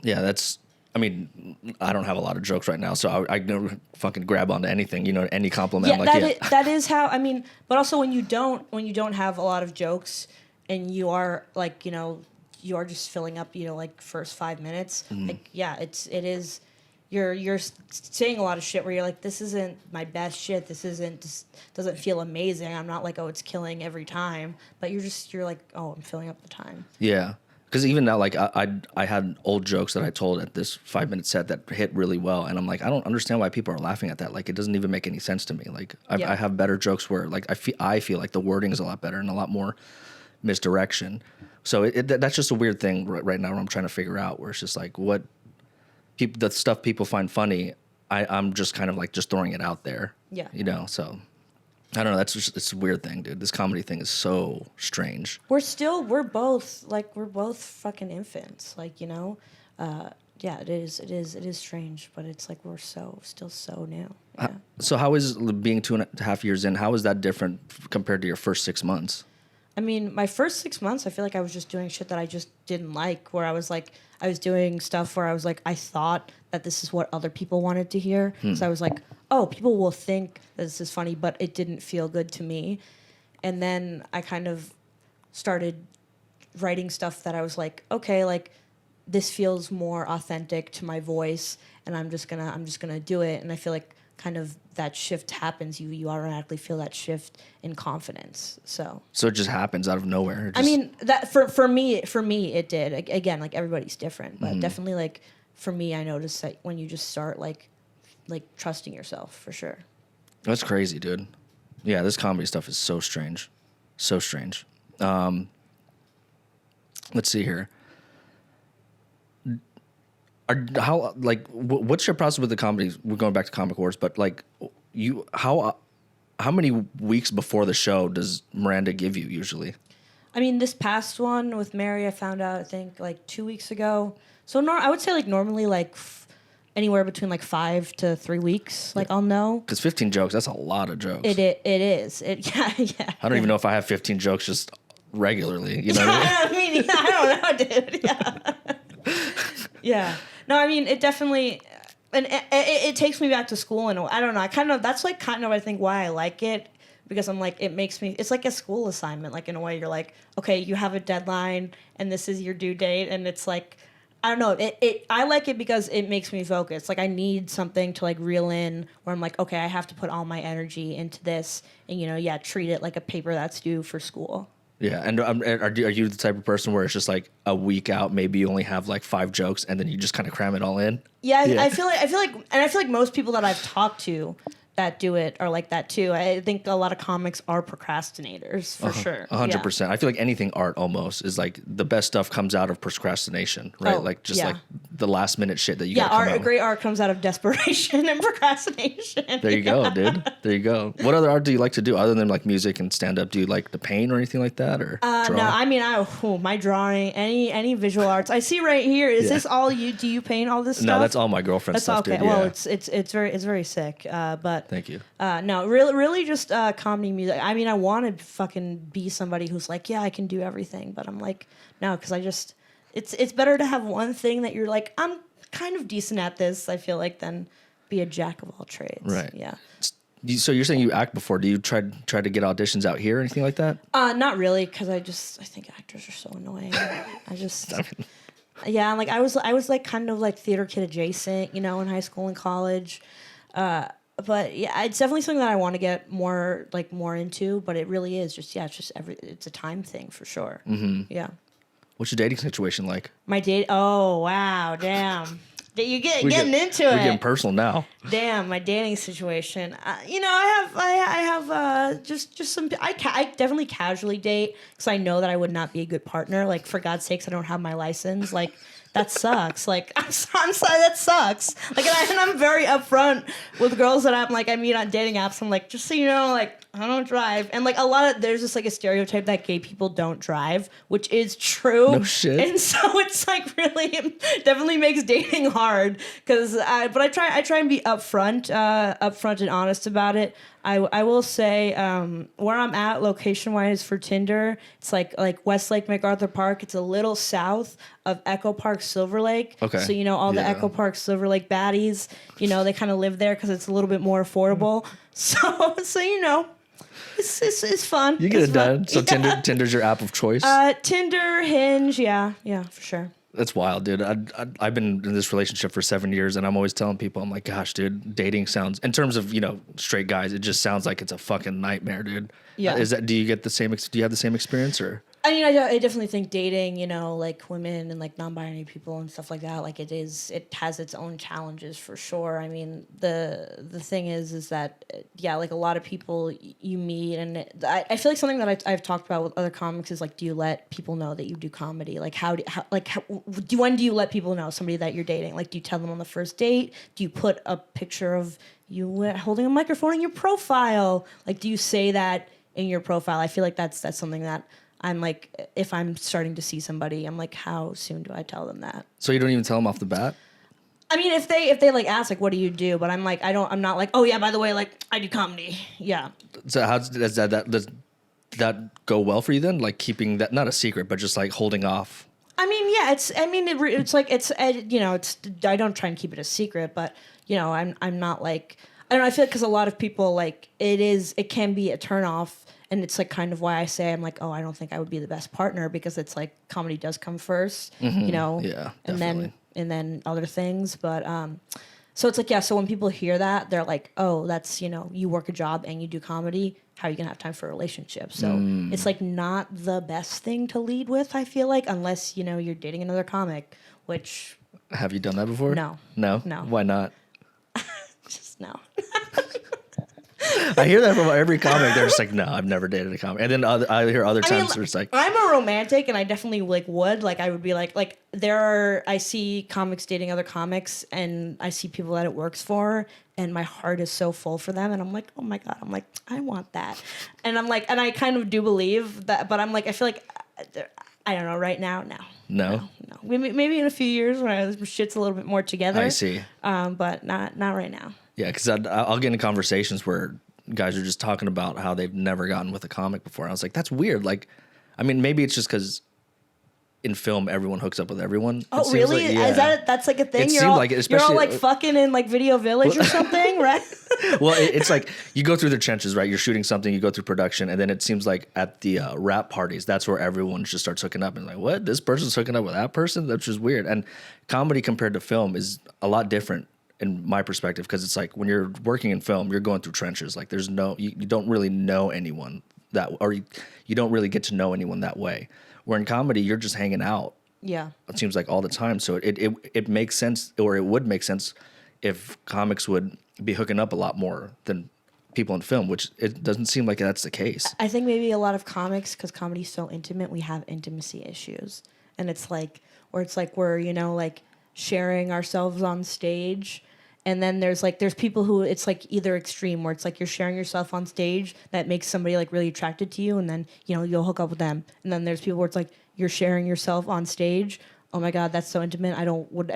Yeah, that's. I mean, I don't have a lot of jokes right now, so I can fucking grab onto anything, any compliment. Yeah, that is how. I mean, but also when you don't have a lot of jokes, and you are like you are just filling up like first 5 minutes. Like it is. You're saying a lot of shit where you're like, this isn't my best shit. This doesn't feel amazing. I'm not like, oh, it's killing every time. But you're like, oh, I'm filling up the time. Yeah. Because even now, like I had old jokes that I told at this 5-minute set that hit really well, and I'm like, I don't understand why people are laughing at that. Like, it doesn't even make any sense to me. Like, I have better jokes where like I feel like the wording is a lot better and a lot more misdirection. So that's just a weird thing right now where I'm trying to figure out, where it's just like the stuff people find funny, I'm just kind of like just throwing it out there. Yeah. So. I don't know. It's a weird thing, dude. This comedy thing is so strange. We're both fucking infants. Like, yeah, it is strange, but it's like we're still so new. Yeah. So how is being 2.5 years in? How is that different compared to your first 6 months? I mean, my first 6 months, I feel like I was just doing shit that I just didn't like, where I was like, I was doing stuff where I was like, I thought that this is what other people wanted to hear. So I was like, oh, people will think that this is funny, but it didn't feel good to me. And then I kind of started writing stuff that I was like, okay, like this feels more authentic to my voice, and I'm just gonna do it. And I feel like kind of that shift happens. You automatically feel that shift in confidence. So it just happens out of nowhere. I mean, that for me it did. Again, like everybody's different, but definitely like for me, I noticed that when you just start like trusting yourself, for sure. That's crazy, dude. Yeah, this comedy stuff is so strange. So strange. Let's see here. What's your process with the comedy? We're going back to Comic Wars, but like, how many weeks before the show does Miranda give you usually? I mean, this past one with Mary, I found out, I think, like 2 weeks ago. So I would say like normally like anywhere between like 5 to 3 weeks, like I'll know. Because 15 jokes, that's a lot of jokes. It is. Yeah. I don't even know if I have 15 jokes just regularly. You know what I mean? I don't know, dude. Yeah. Yeah. No, I mean, it definitely, and it takes me back to school, and I don't know. That's like kind of I think why I like it, because I'm like, it's like a school assignment. Like in a way, you're like, okay, you have a deadline, and this is your due date, and it's like, I don't know. I like it because it makes me focus. Like I need something to like reel in, where I'm like, okay, I have to put all my energy into this, and treat it like a paper that's due for school. Yeah, and are you the type of person where it's just like a week out, maybe you only have like 5 jokes, and then you just kind of cram it all in? Yeah, I feel like most people that I've talked to that do it are like that too. I think a lot of comics are procrastinators for sure. 100%. Yeah. I feel like anything art almost is like the best stuff comes out of procrastination, right? Like the last minute shit that you got. Yeah, great art comes out of desperation and procrastination. There you go, dude. There you go. What other art do you like to do other than like music and stand up? Do you like to paint or anything like that, or draw? No, I mean, my drawing, any visual arts. I see right here. Is this all you? Do you paint all this stuff? No, that's all my girlfriend's stuff. Okay. Dude. Well, yeah. it's very sick. But thank you. No, really just comedy music. I mean, I want to fucking be somebody who's like, yeah, I can do everything, but I'm like, no, because it's better to have one thing that you're like, I'm kind of decent at this, I feel like, than be a jack of all trades. Right. Yeah. So you're saying you act before? Do you try to get auditions out here or anything like that? Not really, because I think actors are so annoying. Yeah, like I was like kind of like theater kid adjacent, in high school and college. But yeah, it's definitely something that I want to get more into. But it really is just it's a time thing for sure. Mm-hmm. Yeah. What's your dating situation like? My date? Oh wow, damn! You getting into it? We're getting personal now. Damn, my dating situation. I have just some. I definitely casually date because I know that I would not be a good partner. Like for God's sakes, I don't have my license. Like. That sucks. Like, I'm sorry, that sucks. Like, and I'm very upfront with girls that I meet on dating apps. I'm like, just so you know, like, I don't drive. And, like, there's just, like, a stereotype that gay people don't drive, which is true. No shit. And so it's, like, really, it definitely makes dating hard. But I try and be upfront and honest about it. I will say where I'm at location-wise for Tinder, it's like Westlake, MacArthur Park. It's a little south of Echo Park, Silver Lake. Okay. So, all the Echo Park, Silver Lake baddies, they kind of live there because it's a little bit more affordable. So it's fun. You get it done. So yeah. Tinder's your app of choice? Tinder, Hinge, yeah, for sure. That's wild, dude. I've been in this relationship for 7 years, and I'm always telling people, I'm like, gosh, dude, dating sounds, in terms of, straight guys, it just sounds like it's a fucking nightmare, dude. Yeah. Do you have the same experience, or? I mean, I definitely think dating, like women and like non-binary people and stuff like that, like it has its own challenges for sure. I mean, the thing is that, like a lot of people you meet, and I feel like something that I've talked about with other comics is like, do you let people know that you do comedy? Like when do you let people know somebody that you're dating? Like, do you tell them on the first date? Do you put a picture of you holding a microphone in your profile? Like, do you say that in your profile? I feel like that's something that I'm like, if I'm starting to see somebody, I'm like, how soon do I tell them that? So you don't even tell them off the bat? I mean, if they like ask, like, what do you do? But I'm like, I'm not like, oh yeah, by the way, like I do comedy. Yeah. So how does that did that go well for you then? Like keeping that, not a secret, but just like holding off? I mean, yeah, it's like, you know, I don't try and keep it a secret, but, you know, I'm not like, I don't know, I feel like because a lot of people, like, it can be a turnoff, and it's like kind of why I say I'm like, oh, I don't think I would be the best partner, because it's like comedy does come first, you know? Yeah, and then other things, but, so it's like, yeah, so when people hear that, they're like, oh, that's, you know, you work a job and you do comedy, how are you going to have time for a relationship? So it's like not the best thing to lead with, I feel like, unless, you know, you're dating another comic, which... Have you done that before? No. No? No. Why not? Just no. I hear that from every comic. They're just like, no, I've never dated a comic. And then I hear other times where it's like... I'm a romantic, and I definitely like would. Like, I would be like I see comics dating other comics, and I see people that it works for, and my heart is so full for them, and I'm like, oh my God, I'm like, I want that. And I'm like, and I kind of do believe that, but I'm like, I feel like, I don't know, right now, no. Maybe in a few years when shit's a little bit more together. I see. But not right now. Yeah, because I'll get into conversations where guys are just talking about how they've never gotten with a comic before. I was like, that's weird. Like, I mean, maybe it's just because in film everyone hooks up with everyone. Oh, really? Like, yeah. That's like a thing? You're all like fucking in like Video Village or something, right? Well, it's like you go through the trenches, right? You're shooting something, you go through production, and then it seems like at the rap parties, that's where everyone just starts hooking up and like, what? This person's hooking up with that person? That's just weird. And comedy compared to film is a lot different in my perspective, because it's like when you're working in film, you're going through trenches. Like there's you don't really know anyone you don't really get to know anyone that way. Where in comedy, you're just hanging out. Yeah. It seems like all the time. So it makes sense, or it would make sense if comics would be hooking up a lot more than people in film, which it doesn't seem like that's the case. I think maybe a lot of comics, because comedy's so intimate, we have intimacy issues. And it's like, we're, you know, like sharing ourselves on stage. And then there's people who it's like either extreme, where it's like you're sharing yourself on stage that makes somebody like really attracted to you, and then, you know, you'll hook up with them. And then there's people where it's like you're sharing yourself on stage. Oh my God, that's so intimate. I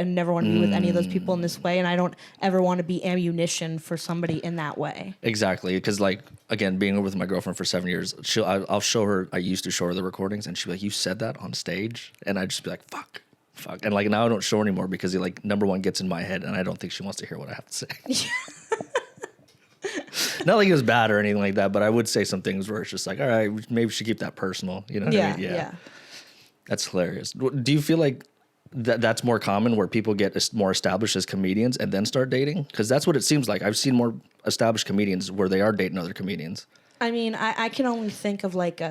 never want to be with any of those people in this way, and I don't ever want to be ammunition for somebody in that way. Exactly, because like again, being with my girlfriend for 7 years, I'll show her. I used to show her the recordings, and she'd be like, "You said that on stage," and I'd just be like, "Fuck." And like now I don't show her anymore because he like number one gets in my head, and I don't think she wants to hear what I have to say. Not like it was bad or anything like that, but I would say some things where it's just like, all right, maybe we should keep that personal. You know what I mean? Yeah. That's hilarious. Do you feel like that's more common, where people get more established as comedians and then start dating? Because that's what it seems like. I've seen more established comedians where they are dating other comedians. I mean, I can only think of like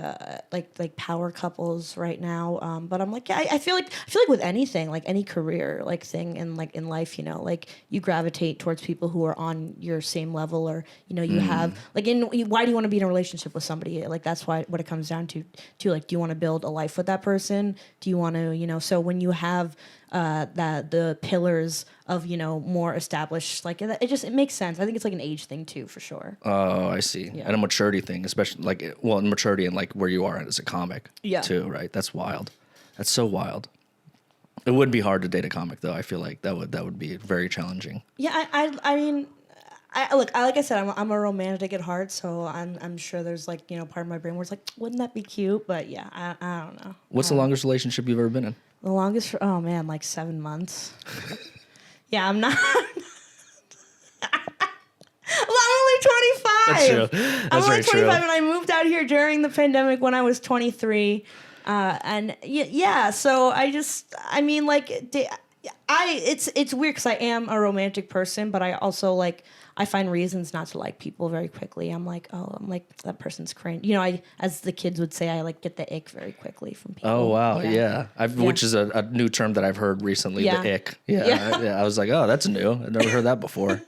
power couples right now. But I'm like, yeah, I feel like with anything, like any career, like thing in life, you know, like you gravitate towards people who are on your same level, or, you know, you have like why do you want to be in a relationship with somebody? Like that's what it comes down to like, do you want to build a life with that person? Do you want to, you know, so when you have the pillars of, you know, more established, like it makes sense. I think it's like an age thing too, for sure. Oh, I see. Yeah. And a maturity thing, especially like, well, maturity and like where you are as a comic too, right? That's wild. That's so wild. It would be hard to date a comic though. I feel like that would be very challenging. Yeah, I mean, like I said, I'm a romantic at heart, so I'm sure there's like, you know, part of my brain where it's like, wouldn't that be cute? But yeah, I don't know. What's the longest relationship you've ever been in? The longest, oh man, like 7 months. Yeah, I'm not. I'm only 25. That's true. That's I'm only 25, true. And I moved out here during the pandemic when I was 23. And yeah, so I mean, like, it's weird because I am a romantic person, but I also like, I find reasons not to like people very quickly. I'm like, that person's cringe. You know, as the kids would say, I like get the ick very quickly from people. Oh, wow. Yeah. Which is a new term that I've heard recently, the ick. Yeah. I was like, oh, that's new. I've never heard that before.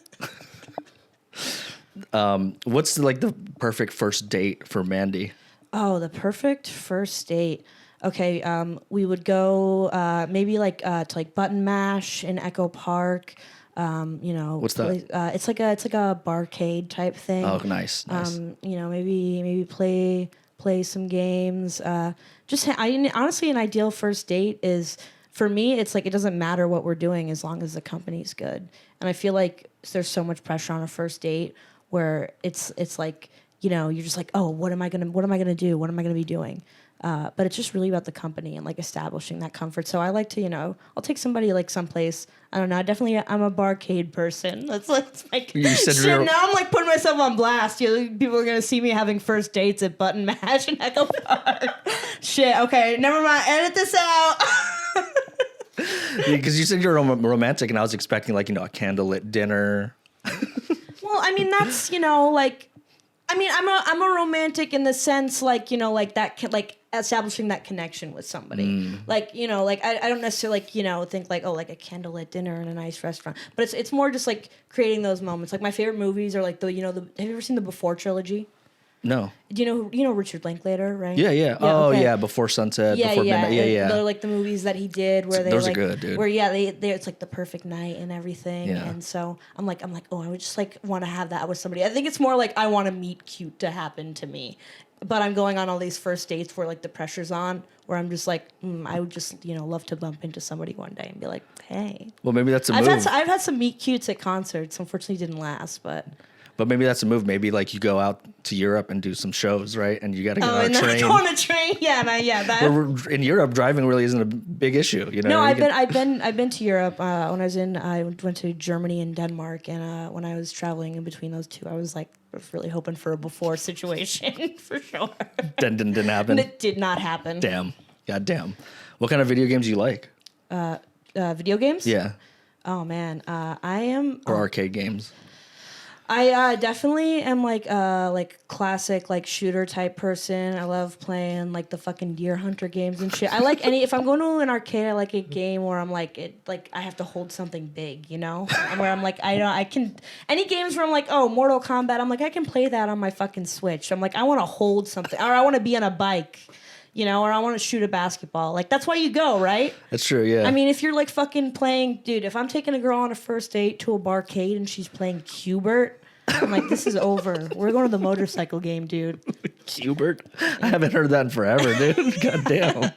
What's like the perfect first date for Mandy? Oh, the perfect first date. Okay, we would go maybe like to like Button Mash in Echo Park. You know, what's that? It's like a barcade type thing. Oh, nice. You know, maybe play some games. Honestly, an ideal first date is, for me, it's like it doesn't matter what we're doing as long as the company's good. And I feel like there's so much pressure on a first date where it's like you're just like, oh, what am I gonna do? What am I gonna be doing? But it's just really about the company and like establishing that comfort. So I like to, I'll take somebody like someplace. I don't know. I'm a barcade person. That's like you said shit. Now I'm like putting myself on blast. People are gonna see me having first dates at Button Mash and Echo Park. Shit. Okay, never mind. Edit this out. Because you said you're romantic, and I was expecting like a candlelit dinner. Well, I mean that's I'm a romantic in the sense like that like establishing that connection with somebody. Like I don't necessarily think like like a candlelit dinner in a nice restaurant, but it's more just like creating those moments. Like my favorite movies are like have you ever seen the Before trilogy? No. Do you know Richard Linklater, right? Yeah. Oh, okay. Yeah. Before Sunset. Before Midnight. Yeah. They're like the movies that he did where those are good, dude. Where they it's like the perfect night and everything. Yeah. And so I'm like, oh, I would just like want to have that with somebody. I think it's more like I want to meet cute to happen to me, but I'm going on all these first dates where like the pressure's on. Where I'm just like, I would just love to bump into somebody one day and be like, hey. Well, maybe that's a move. I've had some meet cutes at concerts. Unfortunately, didn't last, but. But maybe that's a move. Maybe like you go out to Europe and do some shows, right? And you got to get on a train. On a train, that. In Europe, driving really isn't a big issue, No, I've been to Europe when I went to Germany and Denmark, and when I was traveling in between those two, I was like really hoping for a before situation for sure. Didn't happen. It did not happen. Damn, goddamn. What kind of video games do you like? Video games? Yeah. Oh man, I am. Or arcade games. I definitely am like classic like shooter type person. I love playing like the fucking Deer Hunter games and shit. I like if I'm going to an arcade, I like a game where I'm like I have to hold something big, where I'm like I can any games where I'm like, oh, Mortal Kombat, I'm like I can play that on my fucking Switch. I'm like I want to hold something, or I want to be on a bike. Or I want to shoot a basketball. Like, that's why you go, right? That's true, yeah. I mean, if you're, like, fucking playing... Dude, if I'm taking a girl on a first date to a barcade and she's playing Q*bert, I'm like, this is over. We're going to the motorcycle game, dude. Q*bert? I haven't heard that in forever, dude. God damn. I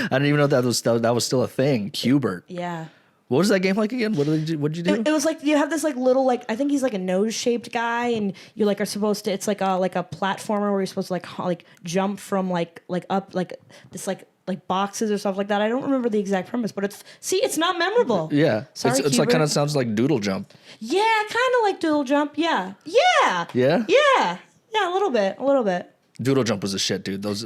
didn't even know that was still a thing. Q*bert. Yeah. What was that game like again? What did you do? It was like you have this like little like I think he's like a nose shaped guy, and you like are supposed to. It's like a platformer where you're supposed to like jump from like up like this like boxes or stuff like that. I don't remember the exact premise, but it's not memorable. Yeah, sorry, it's like kind of sounds like Doodle Jump. Yeah, kind of like Doodle Jump. Yeah. Yeah, a little bit. Doodle Jump was a shit, dude. Those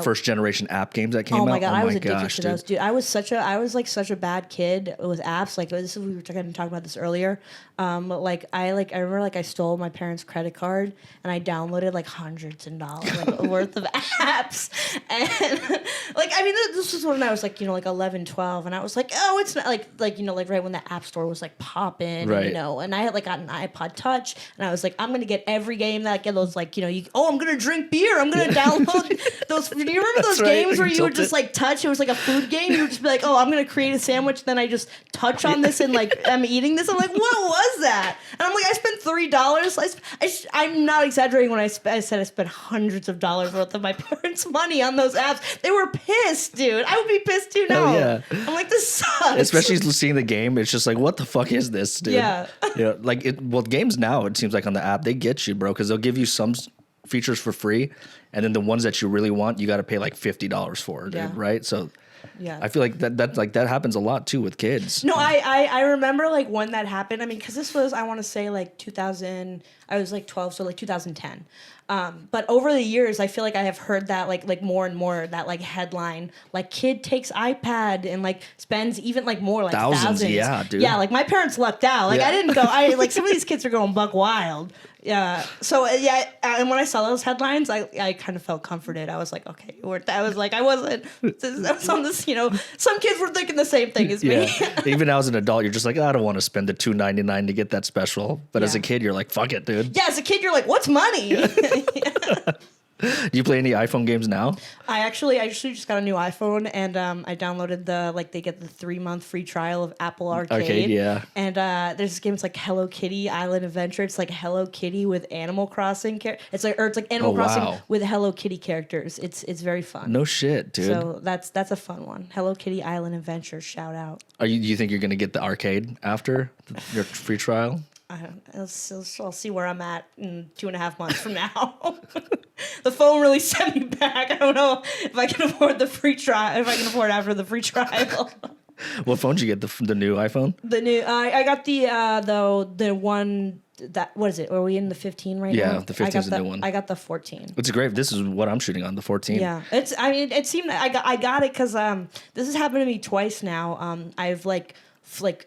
first generation app games that came out. Oh my god, I was addicted to those, dude. I was such a bad we were talking about this earlier. I remember I stole my parents' credit card and I downloaded like hundreds of dollars worth of apps. And this was when I was like 11, 12, and I was like, oh, it's not like right when the App Store was like popping, right. And I had got an iPod Touch, and I was like, I'm gonna get every game that get those I'm gonna drink beer. I'm gonna download those. Do you remember those games where you would just touch? It was like a food game. You would just be like, oh, I'm gonna create a sandwich. Then I just touch on this and I'm eating this. I'm like, what was that? And I'm like, I spent $3. I'm not exaggerating when I said I spent hundreds of dollars worth of my parents' money on those apps. They were pissed, dude. I would be pissed too now. Yeah. I'm like, this sucks. Especially seeing the game, it's just like, what the fuck is this, dude? Yeah. Games now, it seems like on the app, they get you, bro, because they'll give you some features for free, and then the ones that you really want, you got to pay like $50 for, dude, right? So yeah, I feel like that happens a lot too with kids. No, I remember when that happened. I mean, because this was, I want to say 2000. I was 12, so 2010. But over the years, I feel like I have heard that like more and more that headline kid takes iPad and spends even more thousands. Yeah, dude. Yeah, my parents lucked out. I didn't go. Some of these kids are going buck wild. Yeah. So and when I saw those headlines, I kind of felt comforted. I was like, okay, it worked. I was like, I wasn't. Some kids were thinking the same thing as me. Even as an adult, you're just like, I don't want to spend the $2.99 to get that special. But as a kid, you're like, fuck it, dude. Yeah, as a kid, you're like, what's money? Do you play any iPhone games now? I actually just got a new iPhone, and I downloaded they get the 3-month free trial of Apple Arcade. Yeah. And there's this game, it's Hello Kitty Island Adventure. It's Hello Kitty with Animal Crossing. It's like Animal Crossing with Hello Kitty characters. It's very fun. No shit, dude. So that's a fun one. Hello Kitty Island Adventure. Shout out. Do you think you're gonna get the arcade after your free trial? I'll see where I'm at in 2.5 months from now. The phone really set me back. I don't know if I can afford the free trial. If I can afford after the free trial. What phone did you get? The new iPhone? The new. I got the one that. What is it? Are we in the 15 right now? Yeah, the 15 is the new one. I got the 14. It's great. This is what I'm shooting on, the 14. Yeah, it's. I mean, it seemed I got it because this has happened to me twice now. I've like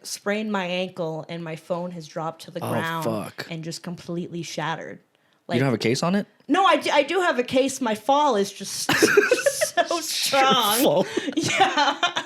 sprained my ankle and my phone has dropped to the ground and just completely shattered. Like, you don't have a case on it? No, I do have a case. My fall is just so strong. Yeah.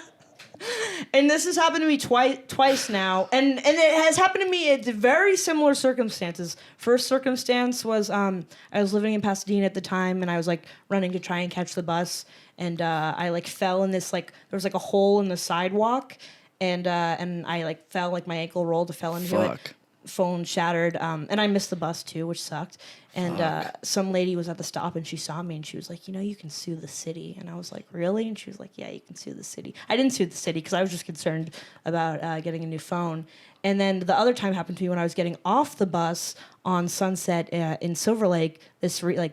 And this has happened to me twice now. And it has happened to me in very similar circumstances. First circumstance was I was living in Pasadena at the time, and I was like running to try and catch the bus. And I like fell in this, like, there was like a hole in the sidewalk. And I like fell, like my ankle rolled, fell into it. Phone shattered, and I missed the bus too, which sucked. And some lady was at the stop, and she saw me, and she was like, you can sue the city. And I was like, really? And she was like, yeah, you can sue the city. I didn't sue the city because I was just concerned about getting a new phone. And then the other time happened to me when I was getting off the bus on Sunset in Silver Lake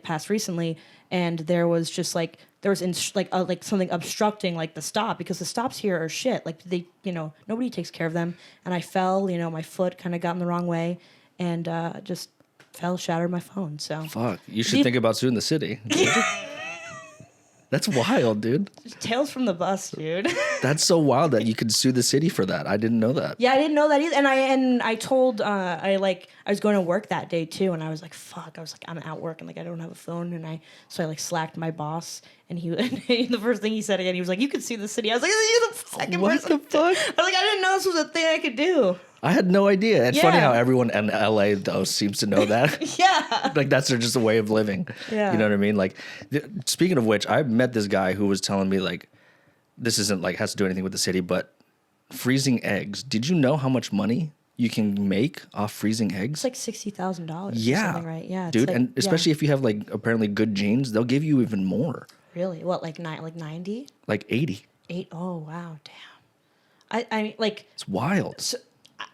past recently, and there was just like something obstructing like the stop, because the stops here are shit. Like nobody takes care of them. And I fell, my foot kind of got in the wrong way, and just shattered my phone. So fuck, you should think about suing the city. That's wild, dude. Tales from the bus, dude. That's so wild that you could sue the city for that. I didn't know that. Yeah, I didn't know that either. And I told I was going to work that day too, and I was like, fuck. I was like, I'm at work and like I don't have a phone, and so I like slacked my boss, and the first thing he said again, he was like, you could sue the city. I was like, you're the second person. What the fuck? I was like, I didn't know this was a thing I could do. I had no idea. It's funny how everyone in LA though seems to know that. Yeah. Like that's just a way of living. Yeah. You know what I mean? Like speaking of which, I met this guy who was telling me like this isn't like has to do anything with the city, but freezing eggs. Did you know how much money you can make off freezing eggs? It's like $60,000. Yeah. Or something, right? Yeah. Dude, and especially if you have like apparently good genes, they'll give you even more. Really? What, like 90? Like 80. Oh wow, damn. I mean, like, it's wild. So,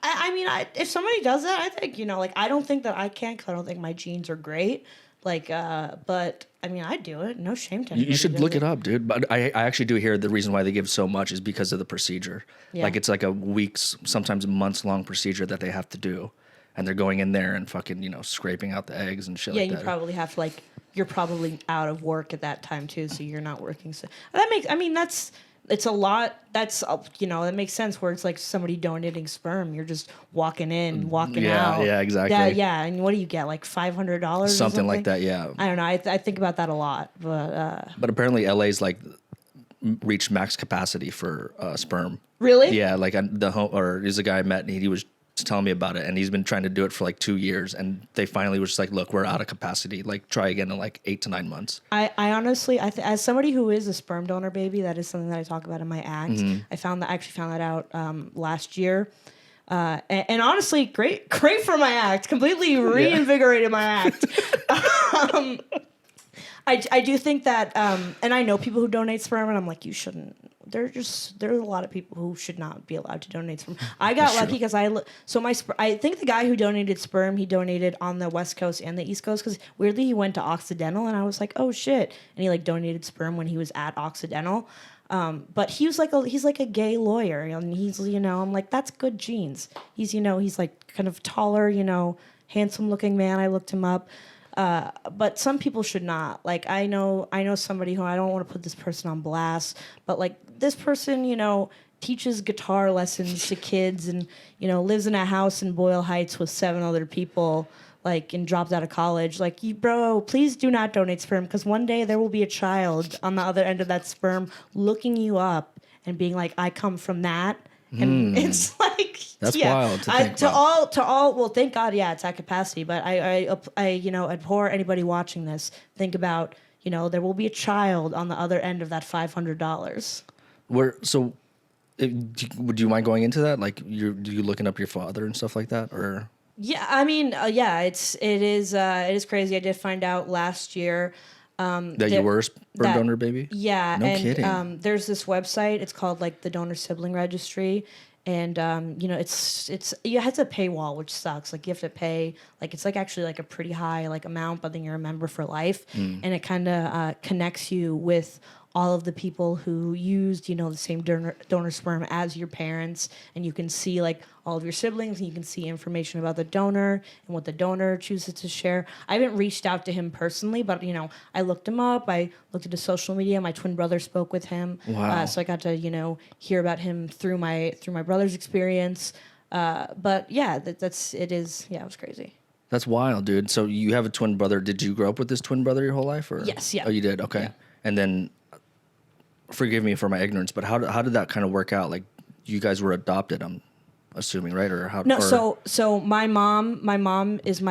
I mean, if somebody does that, I think, like, I don't think that I can, because I don't think my genes are great. Like, but I mean, I'd do it. No shame to anybody. You should look it up, dude. But I actually do hear the reason why they give so much is because of the procedure. Yeah. Like, it's like a weeks, sometimes months long procedure that they have to do. And they're going in there and fucking, scraping out the eggs and shit like that. Yeah, you probably have to, like, you're probably out of work at that time, too, so you're not working. So it's a lot. That's, that makes sense where it's like somebody donating sperm. You're just walking in, walking out. Yeah, exactly. Yeah. And what do you get? Like $500? Something like that, yeah. I don't know. I think about that a lot. But apparently LA's like reached max capacity for sperm. Really? Yeah, like there's a guy I met and he was telling me about it, and he's been trying to do it for like 2 years, and they finally were just like, look, we're out of capacity, like try again in like 8 to 9 months. I honestly, as somebody who is a sperm donor baby, that is something that I talk about in my act. Mm-hmm. I actually found that out last year, and honestly, great for my act, completely reinvigorated my act. I do think that, and I know people who donate sperm, and I'm like, you shouldn't. There's a lot of people who should not be allowed to donate sperm. I got lucky because I think the guy who donated sperm, he donated on the West Coast and the East Coast, because weirdly he went to Occidental, and I was like, oh shit, and he like donated sperm when he was at Occidental. But he's like a gay lawyer, and he's I'm like, that's good genes. He's like kind of taller, handsome looking man. I looked him up. But some people should not. Like, I know somebody who, I don't want to put this person on blast, but like this person, teaches guitar lessons to kids and, lives in a house in Boyle Heights with 7 other people, like, and dropped out of college. Like, bro, please do not donate sperm, because one day there will be a child on the other end of that sperm looking you up and being like, I come from that. And it's like, that's wild to think about. To all. Well, thank God, it's at capacity. But I abhor anybody watching this. Think about, there will be a child on the other end of that $500. Would you mind going into that? Like, do you looking up your father and stuff like that, or? Yeah, I mean, it is crazy. I did find out last year. That you were a sperm donor baby? Yeah. No kidding. There's this website. It's called like the Donor Sibling Registry. And it's you have to paywall, which sucks. Like you have to pay, like it's like actually like a pretty high like amount, but then you're a member for life, and it kind of connects you with all of the people who used the same donor sperm as your parents, and you can see like all of your siblings, and you can see information about the donor and what the donor chooses to share. I haven't reached out to him personally, but I looked him up. I looked at his social media. My twin brother spoke with him. Wow. So I got to hear about him through my brother's experience. But yeah, it was crazy. That's wild, dude. So you have a twin brother. Did you grow up with this twin brother your whole life, or? Yes. Yeah. Oh, you did. Okay. Yeah. And then, forgive me for my ignorance, but how did that kind of work out? Like, you guys were adopted, I'm assuming, right? Or how? No. So my mom is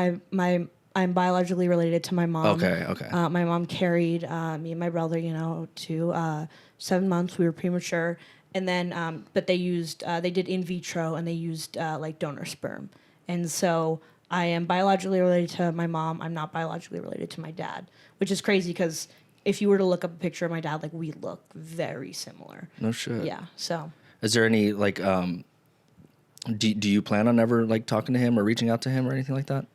I'm biologically related to my mom. Okay. My mom carried me and my brother, to 7 months. We were premature, and then but they did in vitro, and they used like donor sperm, and so I am biologically related to my mom. I'm not biologically related to my dad, which is crazy because if you were to look up a picture of my dad, like we look very similar. No shit. Yeah. So. Is there any like do you plan on ever like talking to him or reaching out to him or anything like that?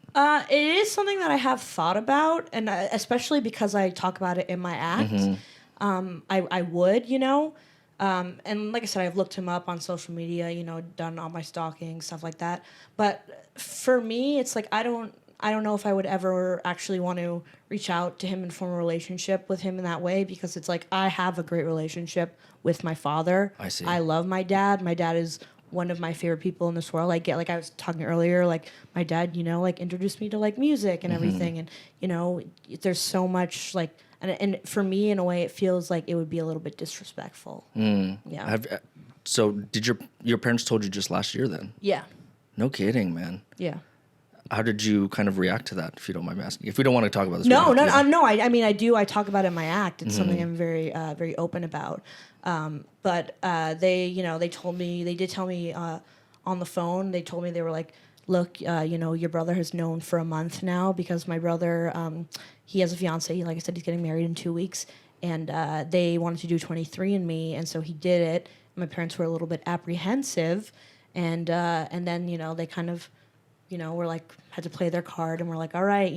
It is something that I have thought about, and especially because I talk about it in my act. I would, and like I said, I've looked him up on social media, done all my stalking, stuff like that. But for me, it's like I don't know if I would ever actually want to reach out to him and form a relationship with him in that way, because it's like I have a great relationship with my father. I see. I love my dad. My dad is one of my favorite people in this world. Like I was talking earlier, like my dad, like introduced me to like music and everything. And, there's so much like, and for me in a way, it feels like it would be a little bit disrespectful. Yeah. So did your parents told you just last year then? Yeah. No kidding, man. Yeah. How did you kind of react to that, if you don't mind me asking? If we don't want to talk about this. No. I mean, I do. I talk about it in my act. It's something I'm very, very open about. But they did tell me on the phone, they told me, they were like, look, your brother has known for a month now, because my brother, he has a fiance. Like I said, he's getting married in 2 weeks, and they wanted to do 23andMe, and so he did it. My parents were a little bit apprehensive, and then, they kind of, were like, had to play their card, and we're like, all right,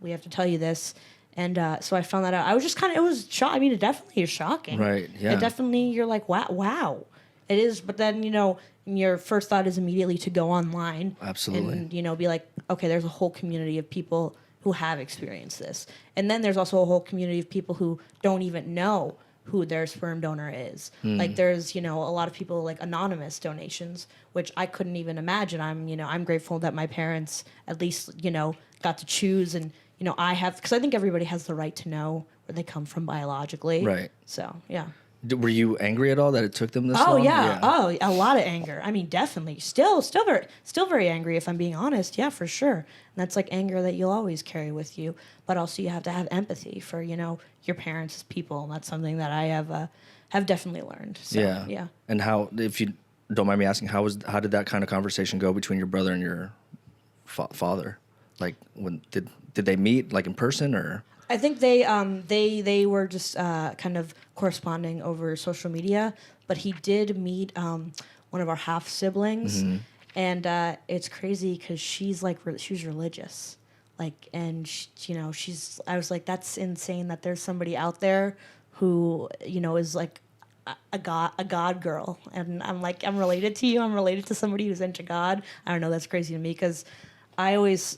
we have to tell you this. And so I found that out. I was just it was shocked. I mean, it definitely is shocking. Right, yeah. It definitely, you're like, wow. It is, but then, your first thought is immediately to go online. Absolutely. And, be like, okay, there's a whole community of people who have experienced this. And then there's also a whole community of people who don't even know who their sperm donor is. Like there's, a lot of people like anonymous donations, which I couldn't even imagine. I'm grateful that my parents at least, got to choose, and, I have, because I think everybody has the right to know where they come from biologically. Right. So, yeah. Were you angry at all that it took them this long? Oh, yeah. Oh, a lot of anger. I mean, definitely. Still very angry, if I'm being honest. Yeah, for sure. And that's like anger that you'll always carry with you. But also you have to have empathy for, your parents as people. And that's something that I have definitely learned. So, yeah. And how, if you don't mind me asking, how did that kind of conversation go between your brother and your father? Like, when did they meet, like in person, or? I think they were just kind of corresponding over social media, but he did meet one of our half siblings, and it's crazy because she's religious, like, and she's. I was like, that's insane that there's somebody out there who is like a God girl, and I'm like, I'm related to you. I'm related to somebody who's into God. I don't know. That's crazy to me because I always.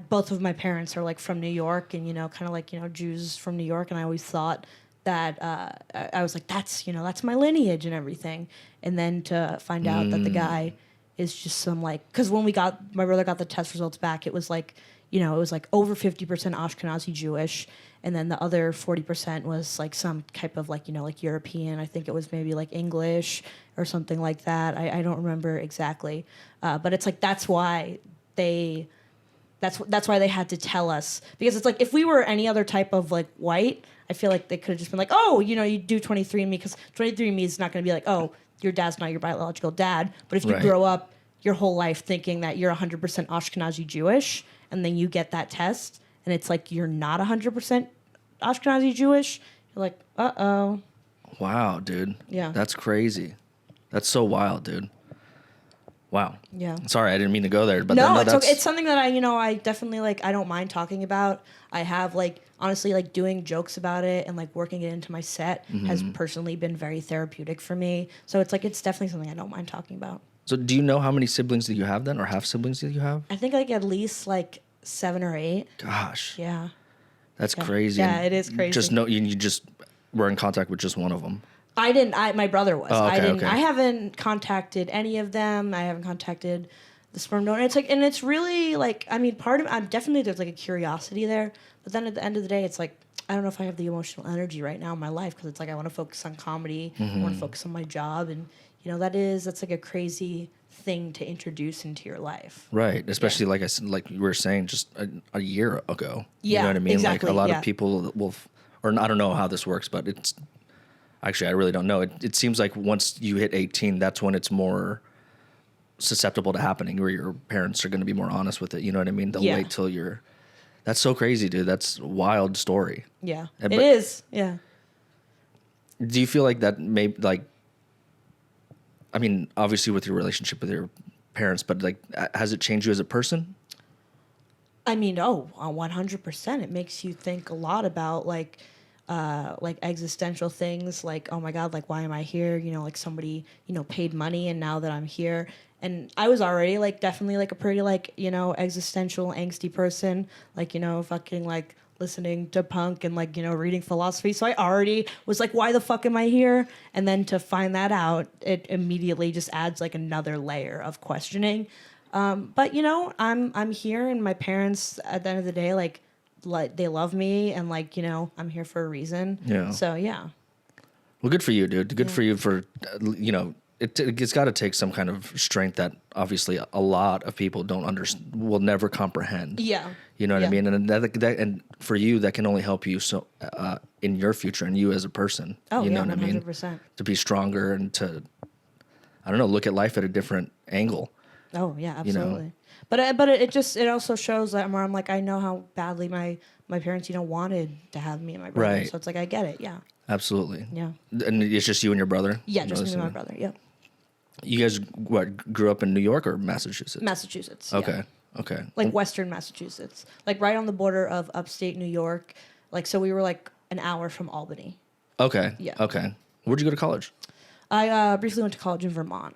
Both of my parents are like from New York, and kind of like Jews from New York, and I always thought that I was like, that's my lineage and everything, and then to find out that the guy is just some like, because when my brother got the test results back, it was like it was like over 50% Ashkenazi Jewish, and then the other 40% was like some type of like like European. I think it was maybe like English or something like that. I don't remember exactly, but it's like that's why they had to tell us, because it's like if we were any other type of like white, I feel like they could have just been like, oh, you do 23andMe, because 23andMe is not going to be like, oh, your dad's not your biological dad. But if you grow up your whole life thinking that you're 100% Ashkenazi Jewish, and then you get that test and it's like you're not 100% Ashkenazi Jewish, you're like, uh-oh. Wow, dude. Yeah. That's crazy. That's so wild, dude. Wow. Yeah. Sorry, I didn't mean to go there, but no, it's okay. It's something that I definitely like. I don't mind talking about. I have like honestly like doing jokes about it and like working it into my set has personally been very therapeutic for me. So it's definitely something I don't mind talking about. So do you know how many siblings do you have then, or half siblings do you have? I think like at least like 7 or 8. Gosh. Yeah. That's crazy. Yeah, it is crazy. Just you just were in contact with just one of them. I didn't. My brother was. Oh, okay, I didn't. okay. I haven't contacted any of them. I haven't contacted the sperm donor. It's like, and it's really like, I mean, I'm definitely there's like a curiosity there, but then at the end of the day, it's like I don't know if I have the emotional energy right now in my life because it's like I want to focus on comedy. I want to focus on my job, and that's like a crazy thing to introduce into your life. Right, especially like I said, like you were saying just a year ago. Yeah, you know what I mean. exactly, like a lot of people will, or I don't know how this works, but it's. Actually, I really don't know. It seems like once you hit 18, that's when it's more susceptible to happening, where your parents are going to be more honest with it. You know what I mean? They'll wait till you're... That's so crazy, dude. That's a wild story. Yeah, it is. Yeah. Do you feel like that may... like? I mean, obviously with your relationship with your parents, but like, has it changed you as a person? I mean, 100%. It makes you think a lot about like existential things, like, oh my God, like, why am I here? Like somebody, paid money and now that I'm here. And I was already like, definitely like a pretty like, existential angsty person, like, fucking like listening to punk and like, reading philosophy. So I already was like, why the fuck am I here? And then to find that out, it immediately just adds like another layer of questioning. But I'm here, and my parents at the end of the day, like they love me, and like, I'm here for a reason. Yeah. So yeah. Well, good for you, dude. Good for you for, it's got to take some kind of strength that obviously a lot of people will never comprehend. Yeah. You know what I mean? And that and for you, that can only help you so in your future and you as a person. Oh, you know yeah, what 100%. I mean? To be stronger and to, I don't know, look at life at a different angle. Oh yeah, absolutely. But it also shows that where I'm like, I know how badly my parents wanted to have me and my brother. Right. So it's like I get it. Yeah. Absolutely. Yeah. And it's just you and your brother? Yeah, just me and my brother. Yeah. You guys grew up in New York or Massachusetts? Massachusetts. Okay. Yeah. Okay. Like Western Massachusetts, like right on the border of upstate New York. Like, so we were like an hour from Albany. Okay. Yeah. Okay. Where'd you go to college? I briefly went to college in Vermont.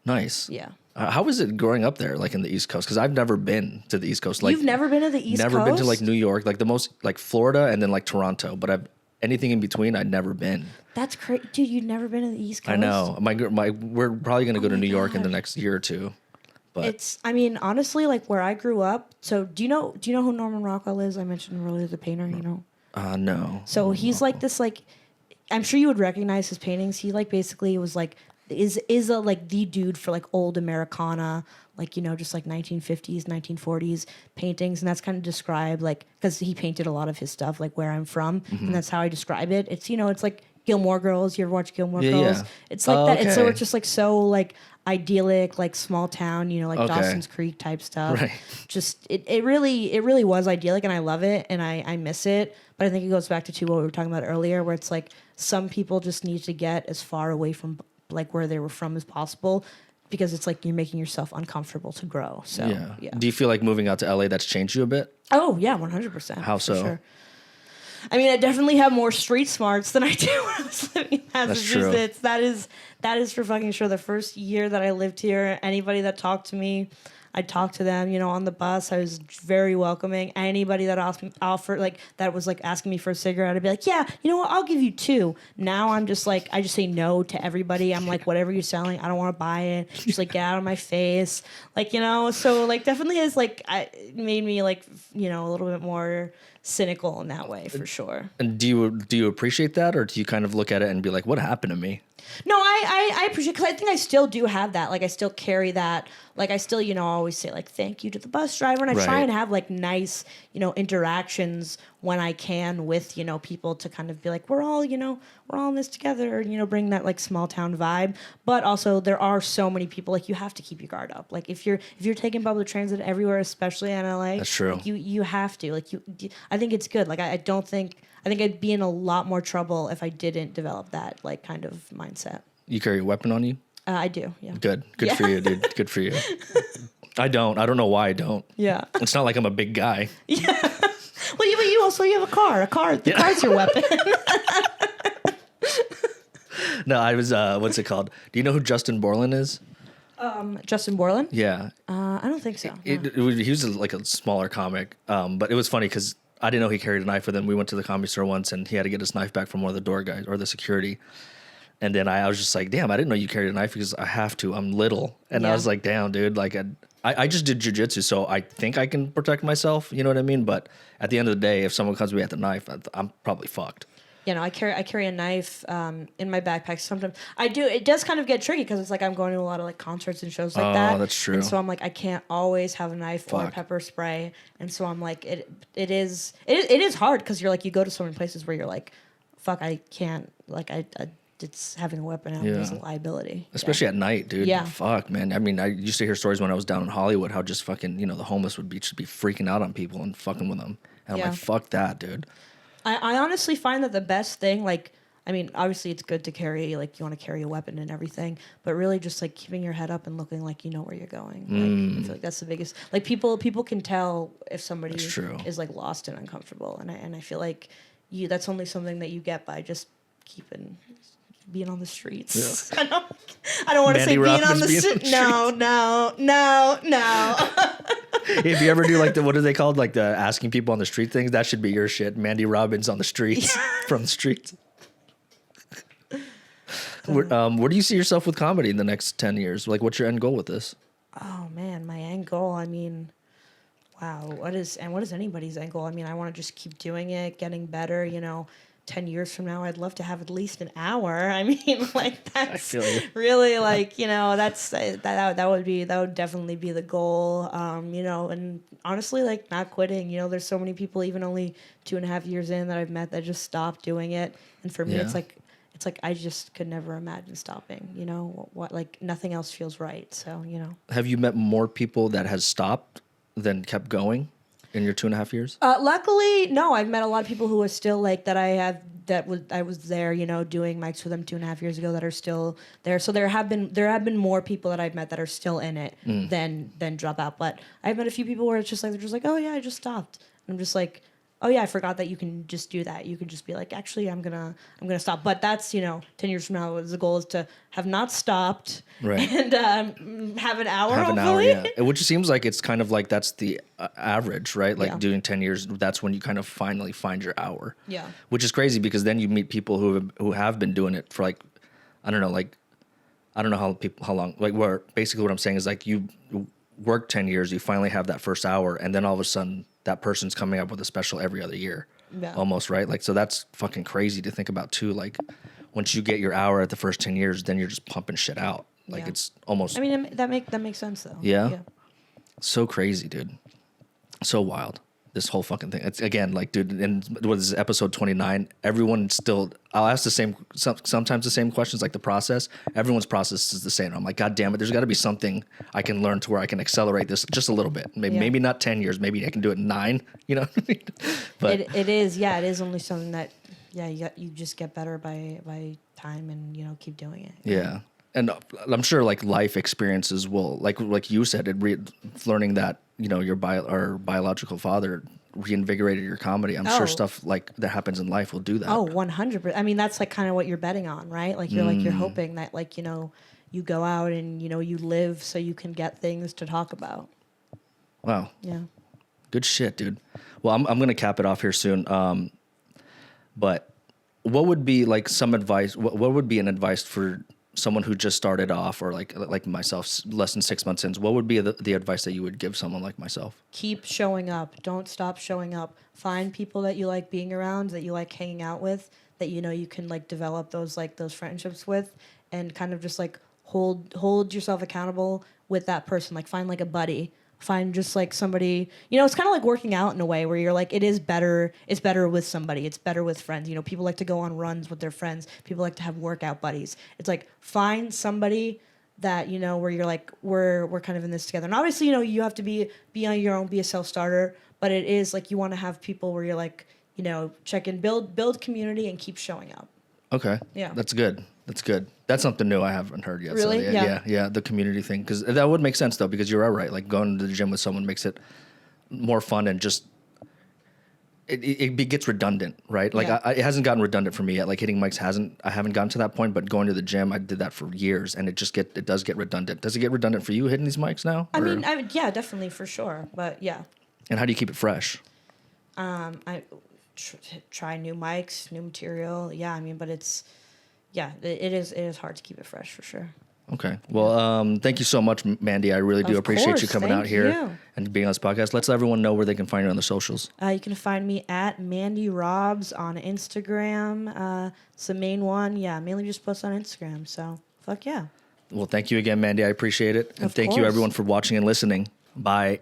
Nice. Yeah. How was it growing up there, like in the East Coast? Because I've never been to the East Coast. Like, you've never been to the East Coast? Never been to like New York, like the most, like Florida, and then like Toronto. But anything in between, I'd never been. That's crazy, dude. You've never been to the East Coast? I know. We're probably gonna go to New York in the next year or two. But I mean, honestly, like where I grew up. So do you know who Norman Rockwell is? I mentioned earlier, the painter. No. So he's like this, like, I'm sure you would recognize his paintings. He like basically was like is a like the dude for like old Americana, like, just like 1950s, 1940s paintings. And that's kind of described like, because he painted a lot of his stuff like where I'm from, and that's how I describe it. It's it's like Gilmore Girls. You ever watch Gilmore Girls? Yeah. It's like that. Okay. It's just like so like idyllic, like small town, like Dawson's Creek type stuff. Right. Just it really was idyllic, and I love it, and I miss it. But I think it goes back to what we were talking about earlier, where it's like some people just need to get as far away from like where they were from as possible, because it's like you're making yourself uncomfortable to grow. So yeah. Do you feel like moving out to LA that's changed you a bit? Oh yeah, 100%. How so? Sure. I mean, I definitely have more street smarts than I did when I was living in Massachusetts. That is for fucking sure. The first year that I lived here, anybody that talked to me, I'd talk to them, on the bus. I was very welcoming. Anybody that offered like that was like asking me for a cigarette, I'd be like, yeah, you know what, I'll give you 2. Now I'm just like, I just say no to everybody. I'm like, whatever you're selling, I don't want to buy it. Just like get out of my face, like, so like definitely has like made me like a little bit more cynical in that way, for sure. And do you appreciate that, or do you kind of look at it and be like, what happened to me? No, I appreciate, because I think I still do have that. Like, I still carry that. Like, I still, always say, like, thank you to the bus driver. And I try and have, like, nice, interactions when I can with, people to kind of be like, we're all in this together, bring that, like, small town vibe. But also, there are so many people, like, you have to keep your guard up. Like, if you're taking public transit everywhere, especially in LA, that's true. Like, you have to. Like, I think it's good. Like, I think I'd be in a lot more trouble if I didn't develop that, like, kind of mindset. You carry a weapon on you? I do. Yeah. Good for you, dude. Good for you. I don't know why I don't. Yeah. It's not like I'm a big guy. Yeah. Well, you also have a car. The car's your weapon. No, I was. What's it called? Do you know who Justin Borland is? Justin Borland? Yeah. I don't think so. No. He was like a smaller comic, but it was funny because I didn't know he carried a knife with him. We went to the Comedy Store once, and he had to get his knife back from one of the door guys or the security. And then I was just like, damn, I didn't know you carried a knife because I have to. I'm little. And I was like, damn, dude. Like, I just did jujitsu, so I think I can protect myself. You know what I mean? But at the end of the day, if someone comes to me at the knife, I'm probably fucked. You know, I carry a knife in my backpack. Sometimes I do. It does kind of get tricky because it's like I'm going to a lot of like concerts and shows like that. Oh, that's true. And so I'm like, I can't always have a knife or pepper spray. And so I'm like, it is hard because you're like, you go to so many places where you're like, fuck, I can't, like it's having a weapon out is a liability. Especially at night, dude. Yeah. Fuck, man. I mean, I used to hear stories when I was down in Hollywood how just fucking, the homeless would be freaking out on people and fucking with them. And I'm like, fuck that, dude. I honestly find that the best thing, like, I mean, obviously it's good to carry, like, you want to carry a weapon and everything, but really just, like, keeping your head up and looking like you know where you're going. Like, I feel like that's the biggest, like, people can tell if somebody is, like, lost and uncomfortable. And I feel like that's only something that you get by just being on the streets. Yeah. I don't want to say being on the streets. No. If you ever do like what are they called? Like the asking people on the street things, that should be your shit. Mandy Robbins on the streets, from the streets. Where do you see yourself with comedy in the next 10 years? Like, what's your end goal with this? Oh man, my end goal. I mean, wow. What is anybody's end goal? I mean, I want to just keep doing it, getting better, 10 years from now, I'd love to have at least an hour. I mean, like that's really like, that would definitely be the goal. And honestly, like not quitting, there's so many people, even only 2.5 years in that I've met that just stopped doing it. And for me, it's like, I just could never imagine stopping, what, like nothing else feels right. So, Have you met more people that has stopped than kept going? In your 2.5 years? Luckily, no. I've met a lot of people who are still like that. I was there, doing mics with them 2.5 years ago that are still there. So there have been more people that I've met that are still in it than drop out. But I've met a few people where it's just like they're just like, oh yeah, I just stopped. And I'm just like, oh yeah, I forgot that you can just do that. You can just be like, actually, I'm gonna stop. But that's 10 years from now. The goal is to have not stopped and have an hour. Have an hour, yeah. Which seems like it's kind of like that's the average, right? Like doing 10 years, that's when you kind of finally find your hour. Yeah. Which is crazy because then you meet people who have been doing it for like, I don't know how long. Like where basically what I'm saying is like you work 10 years, you finally have that first hour, and then all of a sudden that person's coming up with a special every other year, almost, right? Like, so that's fucking crazy to think about too. Like, once you get your hour at the first 10 years, then you're just pumping shit out. Like, it's almost. I mean, that makes sense though. Yeah. So crazy, dude. So wild. This whole fucking thing. It's again, like, dude, and what is episode 29? Everyone still, I'll ask sometimes the same questions, like the process. Everyone's process is the same. I'm like, God damn it, there's got to be something I can learn to where I can accelerate this just a little bit. Maybe not 10 years. Maybe I can do it in 9, But it is only something that, you just get better by time and, keep doing it. Yeah. And I'm sure like life experiences will, like you said, learning that, your biological father reinvigorated your comedy. I'm sure stuff like that happens in life will do that. Oh, 100%. I mean, that's like kind of what you're betting on, right? Like you're hoping that like, you go out and, you live so you can get things to talk about. Wow. Yeah. Good shit, dude. Well, I'm going to cap it off here soon. But what would be like some advice? What would be an advice for someone who just started off, or like myself, less than 6 months in? What would be the advice that you would give someone like myself? Keep showing up. Don't stop showing up. Find people that you like being around, that you like hanging out with, that you can like develop those friendships with, and kind of just like hold yourself accountable with that person. Like find like a buddy. Find just like somebody, it's kind of like working out in a way where you're like, it's better with somebody. It's better with friends. People like to go on runs with their friends. People like to have workout buddies. It's like, find somebody that, where you're like, we're kind of in this together. And obviously, you have to be on your own, be a self-starter, but it is like, you want to have people where you're like, check in, build community and keep showing up. Okay. Yeah. That's good. That's something new I haven't heard yet. Really? So yeah, the community thing. Because that would make sense, though, because you're right. Like, going to the gym with someone makes it more fun and just... It gets redundant, right? Like, it hasn't gotten redundant for me yet. Like, hitting mics I haven't gotten to that point, but going to the gym, I did that for years, and it does get redundant. Does it get redundant for you hitting these mics now? I mean, yeah, definitely, for sure. But, yeah. And how do you keep it fresh? I try new mics, new material. Yeah, I mean, but it is hard to keep it fresh, for sure. Okay. Well, thank you so much, Mandy. I really do appreciate you coming out here and being on this podcast. Let's let everyone know where they can find you on the socials. You can find me at Mandy Robbins on Instagram. It's the main one. Yeah, mainly just post on Instagram. So, fuck yeah. Well, thank you again, Mandy. I appreciate it. And thank you, everyone, for watching and listening. Bye.